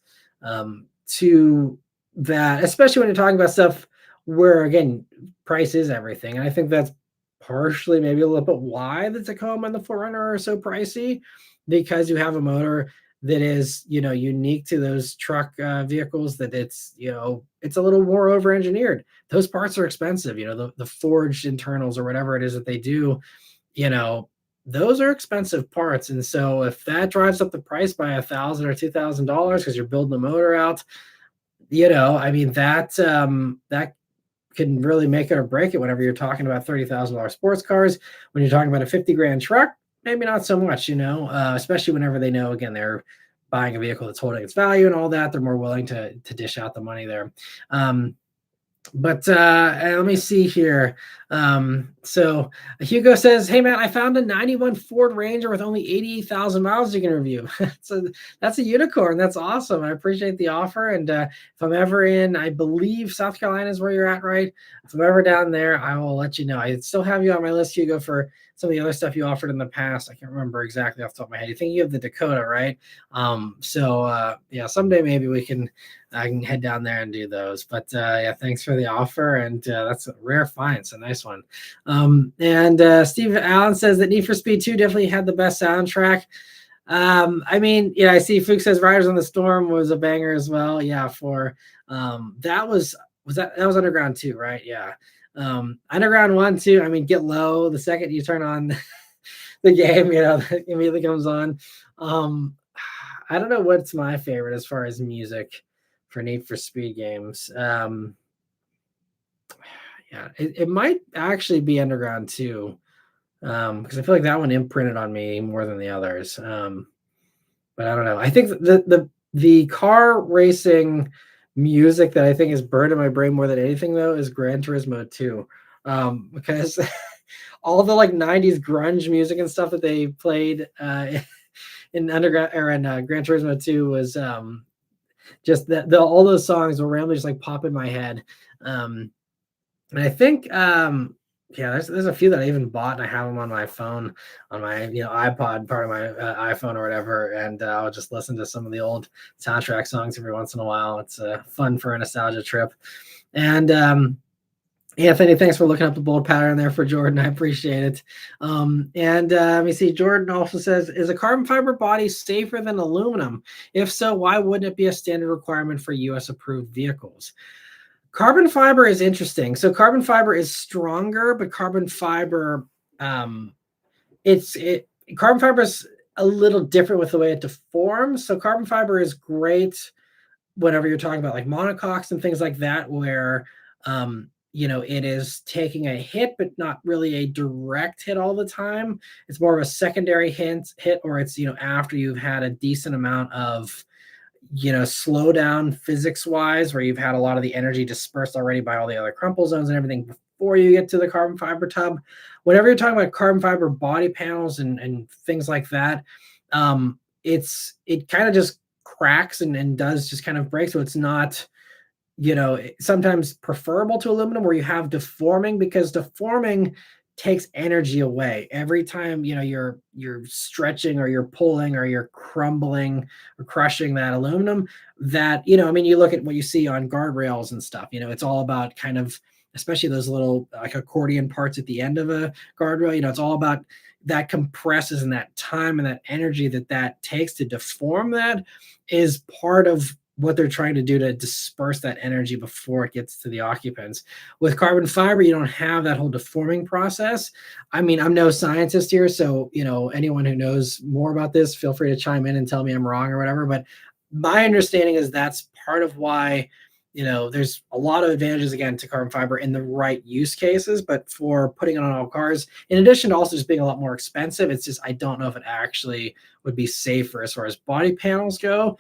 to that, especially when you're talking about stuff where, again, price is everything. And I think that's partially maybe a little bit why the Tacoma and the 4Runner are so pricey, because you have a motor that is, unique to those truck vehicles, that it's a little more over engineered. Those parts are expensive, the forged internals or whatever it is that they do, those are expensive parts. And so if that drives up the price by $1,000 or $2,000 because you're building the motor out, I mean, that can really make it or break it whenever you're talking about $30,000 sports cars. When you're talking about a 50 grand truck, maybe not so much, especially whenever they know, again, they're buying a vehicle that's holding its value and all that. They're more willing to dish out the money there. But let me see here. So Hugo says, hey man, I found a 91 Ford Ranger with only 88,000 miles you can review. So that's a unicorn. That's awesome. I appreciate the offer. And if I'm ever in, I believe South Carolina is where you're at, right? If I'm ever down there, I will let you know. I still have you on my list, Hugo, for some of the other stuff you offered in the past. I can't remember exactly off the top of my head. I think you have the Dakota, right? Yeah, someday maybe I can head down there and do those. But yeah, thanks for the offer. And that's a rare find. It's a nice one. And Steve Allen says that Need for Speed 2 definitely had the best soundtrack. I mean, I see Fuchs says Riders on the Storm was a banger as well. Yeah, for that was Underground 2, right? Yeah. Underground 1, 2, I mean, Get Low, the second you turn on the game, that immediately comes on. I don't know what's my favorite as far as music for Need for Speed games. Yeah, it might actually be Underground 2, because I feel like that one imprinted on me more than the others. But I don't know. I think the car racing music that I think is burned in my brain more than anything, though, is Gran Turismo 2, because all the like 90s grunge music and stuff that they played in Underground or in Gran Turismo 2 was just that all those songs will randomly just like pop in my head. And I think yeah, there's a few that I even bought and I have them on my phone, on my iPod, part of my iPhone or whatever, and I'll just listen to some of the old soundtrack songs every once in a while. It's fun for a nostalgia trip. And Anthony, thanks for looking up the bold pattern there for Jordan. I appreciate it. And let me see. Jordan also says, is a carbon fiber body safer than aluminum? If so, why wouldn't it be a standard requirement for US approved vehicles? Carbon fiber is interesting. So carbon fiber is stronger, but carbon fiber, carbon fiber is a little different with the way it deforms. So carbon fiber is great whenever you're talking about like monocoques and things like that, where it is taking a hit, but not really a direct hit all the time. It's more of a secondary hit, or it's after you've had a decent amount of slow down physics wise, where you've had a lot of the energy dispersed already by all the other crumple zones and everything before you get to the carbon fiber tub. Whenever you're talking about carbon fiber body panels and things like that, it kind of just cracks and does just kind of break. So it's not, sometimes preferable to aluminum where you have deforming, because deforming takes energy away every time you're stretching or you're pulling or you're crumbling or crushing that aluminum. That I mean, you look at what you see on guardrails and stuff, it's all about kind of, especially those little like accordion parts at the end of a guardrail, it's all about that compresses, and that time and that energy that takes to deform that is part of what they're trying to do to disperse that energy before it gets to the occupants. With carbon fiber, you don't have that whole deforming process. I mean, I'm no scientist here, so anyone who knows more about this, feel free to chime in and tell me I'm wrong or whatever. But my understanding is that's part of why there's a lot of advantages again to carbon fiber in the right use cases, but for putting it on all cars, in addition to also just being a lot more expensive, it's just I don't know if it actually would be safer as far as body panels go.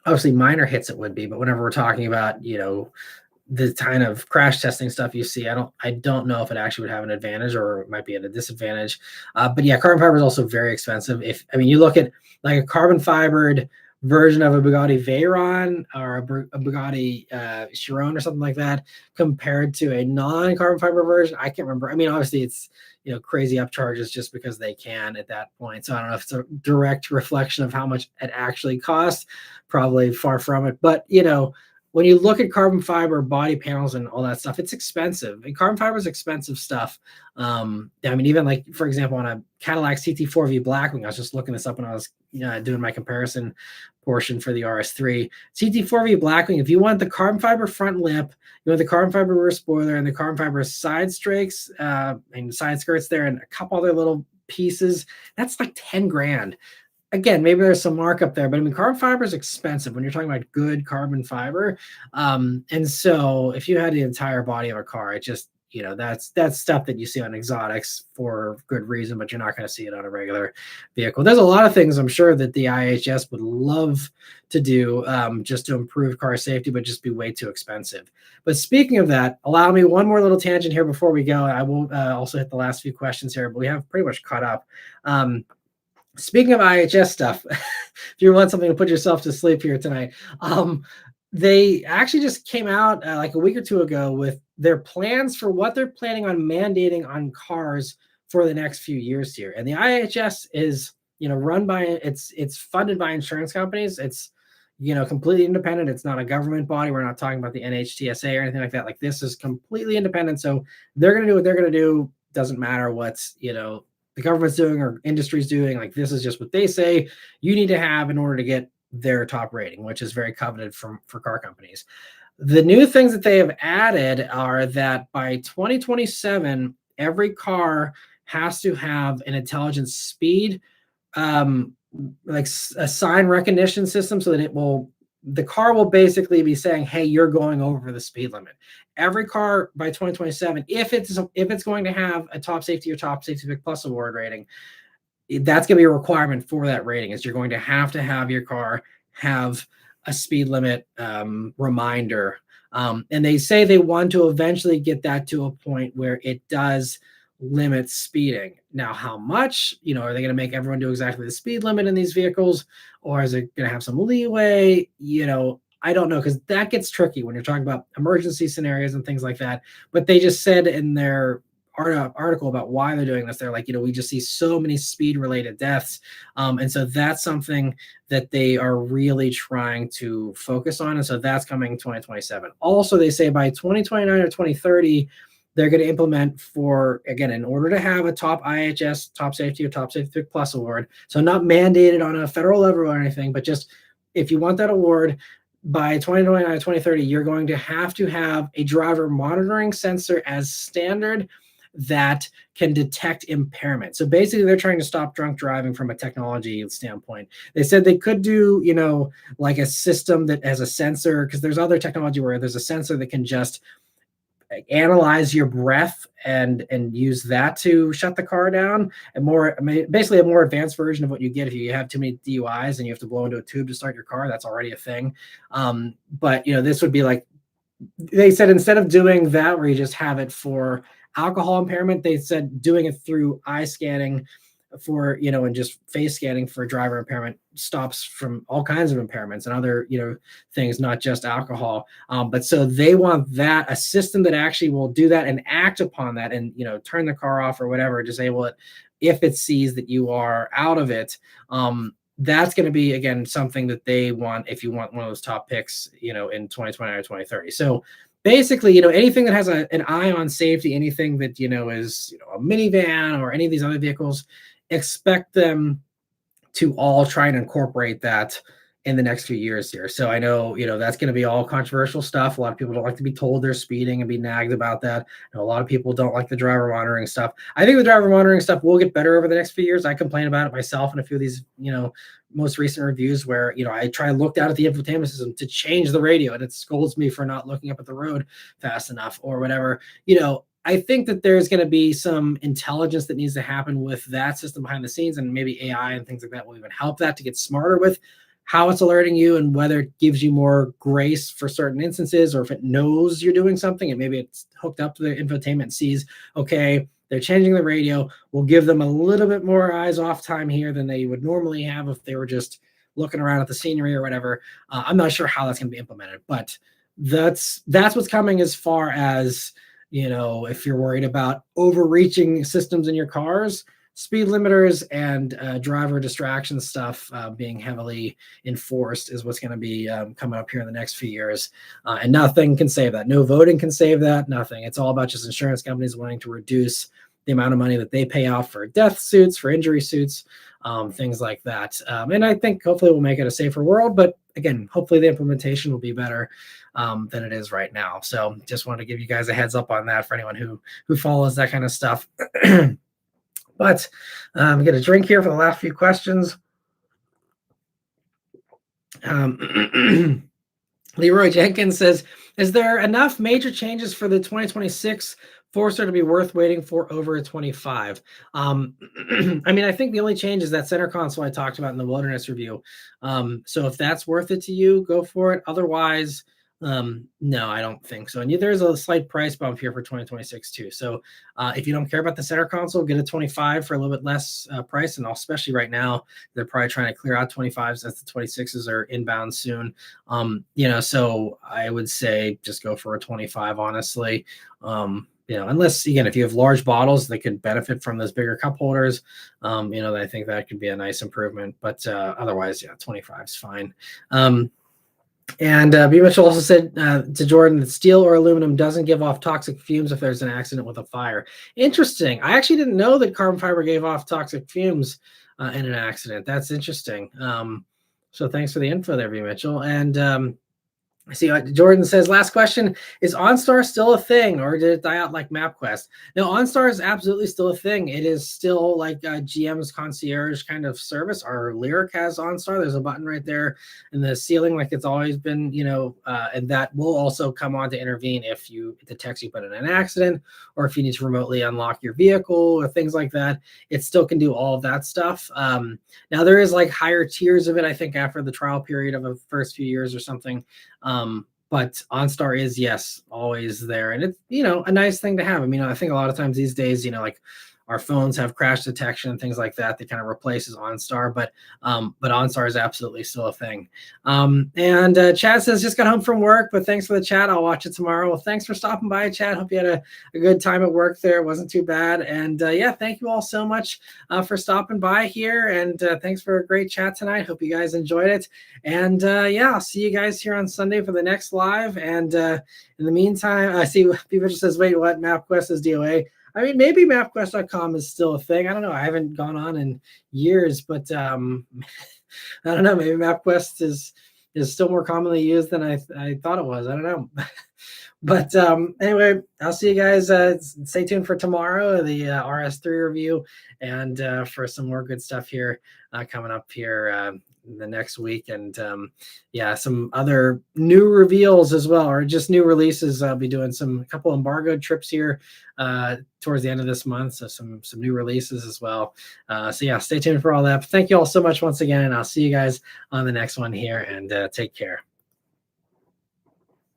Obviously minor hits it would be, but whenever we're talking about the kind of crash testing stuff you see, I don't know if it actually would have an advantage or it might be at a disadvantage. But yeah, carbon fiber is also very expensive. You look at like a carbon fibered version of a Bugatti Veyron or a Bugatti Chiron or something like that, compared to a non-carbon fiber version, I can't remember. I mean, obviously it's crazy upcharges just because they can at that point. So I don't know if it's a direct reflection of how much it actually costs. Probably far from it. But when you look at carbon fiber body panels and all that stuff, it's expensive. And carbon fiber is expensive stuff. I mean, even like, for example, on a Cadillac CT4V Blackwing, I was just looking this up when I was doing my comparison portion for the RS3. CT4V Blackwing, if you want the carbon fiber front lip, you want the carbon fiber rear spoiler and the carbon fiber side strakes and side skirts there and a couple other little pieces, that's like 10 grand. Again, maybe there's some markup there, but I mean, carbon fiber is expensive when you're talking about good carbon fiber. And so if you had the entire body of a car, it just, that's stuff that you see on exotics for good reason, but you're not going to see it on a regular vehicle. There's a lot of things I'm sure that the IHS would love to do just to improve car safety, but just be way too expensive. But speaking of that, allow me one more little tangent here before we go. I will also hit the last few questions here, but we have pretty much caught up. Speaking of IHS stuff, if you want something to put yourself to sleep here tonight, they actually just came out like a week or two ago with their plans for what they're planning on mandating on cars for the next few years here. And the IHS is, run by, it's funded by insurance companies. It's, completely independent. It's not a government body. We're not talking about the NHTSA or anything like that. Like, this is completely independent. So they're going to do what they're going to do. Doesn't matter what's, the government's doing or industry's doing. Like, this is just what they say you need to have in order to get their top rating, which is very coveted for car companies. The new things that they have added are that by 2027, every car has to have an intelligent speed, like a sign recognition system, so that the car will basically be saying, hey, you're going over the speed limit. Every car by 2027, if it's going to have a top safety or top safety pick plus award rating, that's going to be a requirement for that rating, is you're going to have your car have a speed limit reminder. And they say they want to eventually get that to a point where it does limit speeding. Now, how much, are they going to make everyone do exactly the speed limit in these vehicles, or is it going to have some leeway? I don't know, because that gets tricky when you're talking about emergency scenarios and things like that. But they just said in their article about why they're doing this, they're like, we just see so many speed related deaths. And so that's something that they are really trying to focus on. And so that's coming 2027. Also, they say by 2029 or 2030, they're going to implement in order to have a top IHS, top safety or top safety plus award. So not mandated on a federal level or anything, but just if you want that award, by 2029 or 2030, you're going to have a driver monitoring sensor as standard that can detect impairment. So basically, they're trying to stop drunk driving from a technology standpoint. They said they could do, like a system that has a sensor, because there's other technology where there's a sensor that can just analyze your breath and use that to shut the car down. And basically a more advanced version of what you get if you have too many DUIs and you have to blow into a tube to start your car. That's already a thing. But this would be like, they said instead of doing that where you just have it for alcohol impairment, they said doing it through eye scanning for and just face scanning for driver impairment stops from all kinds of impairments and other things, not just alcohol. But so they want a system that actually will do that and act upon that and turn the car off or whatever, disable it if it sees that you are out of it. That's going to be, again, something that they want if you want one of those top picks in 2020 or 2030. So basically, anything that has an eye on safety, anything that is a minivan or any of these other vehicles, expect them to all try and incorporate that in the next few years here. So I know, that's going to be all controversial stuff. A lot of people don't like to be told they're speeding and be nagged about that. A lot of people don't like the driver monitoring stuff. I think the driver monitoring stuff will get better over the next few years. I complain about it myself in a few of these, most recent reviews where, I try and look down at the infotainment system to change the radio and it scolds me for not looking up at the road fast enough or whatever. I think that there's going to be some intelligence that needs to happen with that system behind the scenes, and maybe AI and things like that will even help that to get smarter with how it's alerting you and whether it gives you more grace for certain instances, or if it knows you're doing something and maybe it's hooked up to the infotainment and sees, okay, they're changing the radio. We'll give them a little bit more eyes off time here than they would normally have if they were just looking around at the scenery or whatever. I'm not sure how that's going to be implemented, but that's what's coming as far as, if you're worried about overreaching systems in your cars, speed limiters and driver distraction stuff being heavily enforced is what's going to be coming up here in the next few years. And nothing can save that. No voting can save that. Nothing. It's all about just insurance companies wanting to reduce the amount of money that they pay out for death suits, for injury suits, things like that. And I think hopefully we'll make it a safer world. But again, hopefully the implementation will be better than it is right now. So just wanted to give you guys a heads up on that for anyone who follows that kind of stuff. But I'm going to drink here for the last few questions. Leroy Jenkins says, is there enough major changes for the 2026 Forester to be worth waiting for over a 25? I mean, I think the only change is that center console I talked about in the wilderness review. So if that's worth it to you, go for it. Otherwise, no, I don't think so. And there's a slight price bump here for 2026 too. So if you don't care about the center console, get a 25 for a little bit less price. And especially right now, they're probably trying to clear out 25s as the 26s are inbound soon. So I would say just go for a 25, honestly. Unless, again, if you have large bottles that could benefit from those bigger cup holders, I think that could be a nice improvement. But otherwise, yeah, 25 is fine. And B. Mitchell also said to Jordan that steel or aluminum doesn't give off toxic fumes if there's an accident with a fire. Interesting. I actually didn't know that carbon fiber gave off toxic fumes in an accident. That's interesting. So thanks for the info there, B. Mitchell. And I see Jordan says, last question, is OnStar still a thing or did it die out like MapQuest? No, OnStar is absolutely still a thing. It is still like GM's concierge kind of service. Our Lyric has OnStar. There's a button right there in the ceiling like it's always been, and that will also come on to intervene if it detects you've been in an accident or if you need to remotely unlock your vehicle or things like that. It still can do all of that stuff. Now there is like higher tiers of it, I think, after the trial period of the first few years or something. But OnStar is, yes, always there. And it's, a nice thing to have. I mean, I think a lot of times these days, like our phones have crash detection and things like that. That kind of replaces OnStar, but OnStar is absolutely still a thing. And Chad says, just got home from work, but thanks for the chat. I'll watch it tomorrow. Well, thanks for stopping by, Chad. Hope you had a good time at work there. It wasn't too bad. And yeah, thank you all so much for stopping by here. And thanks for a great chat tonight. Hope you guys enjoyed it. And yeah, I'll see you guys here on Sunday for the next live. And in the meantime, I see people just says, wait, what? MapQuest is DOA. I mean, maybe MapQuest.com is still a thing. I don't know. I haven't gone on in years, but I don't know. Maybe MapQuest is still more commonly used than I thought it was. I don't know. But anyway, I'll see you guys. Stay tuned for tomorrow, the RS3 review, and for some more good stuff here coming up here the next week, and yeah, some other new reveals as well, or just new releases. I'll be doing a couple embargoed trips here towards the end of this month, so some new releases as well. So yeah, stay tuned for all that. But thank you all so much once again, and I'll see you guys on the next one here, and take care.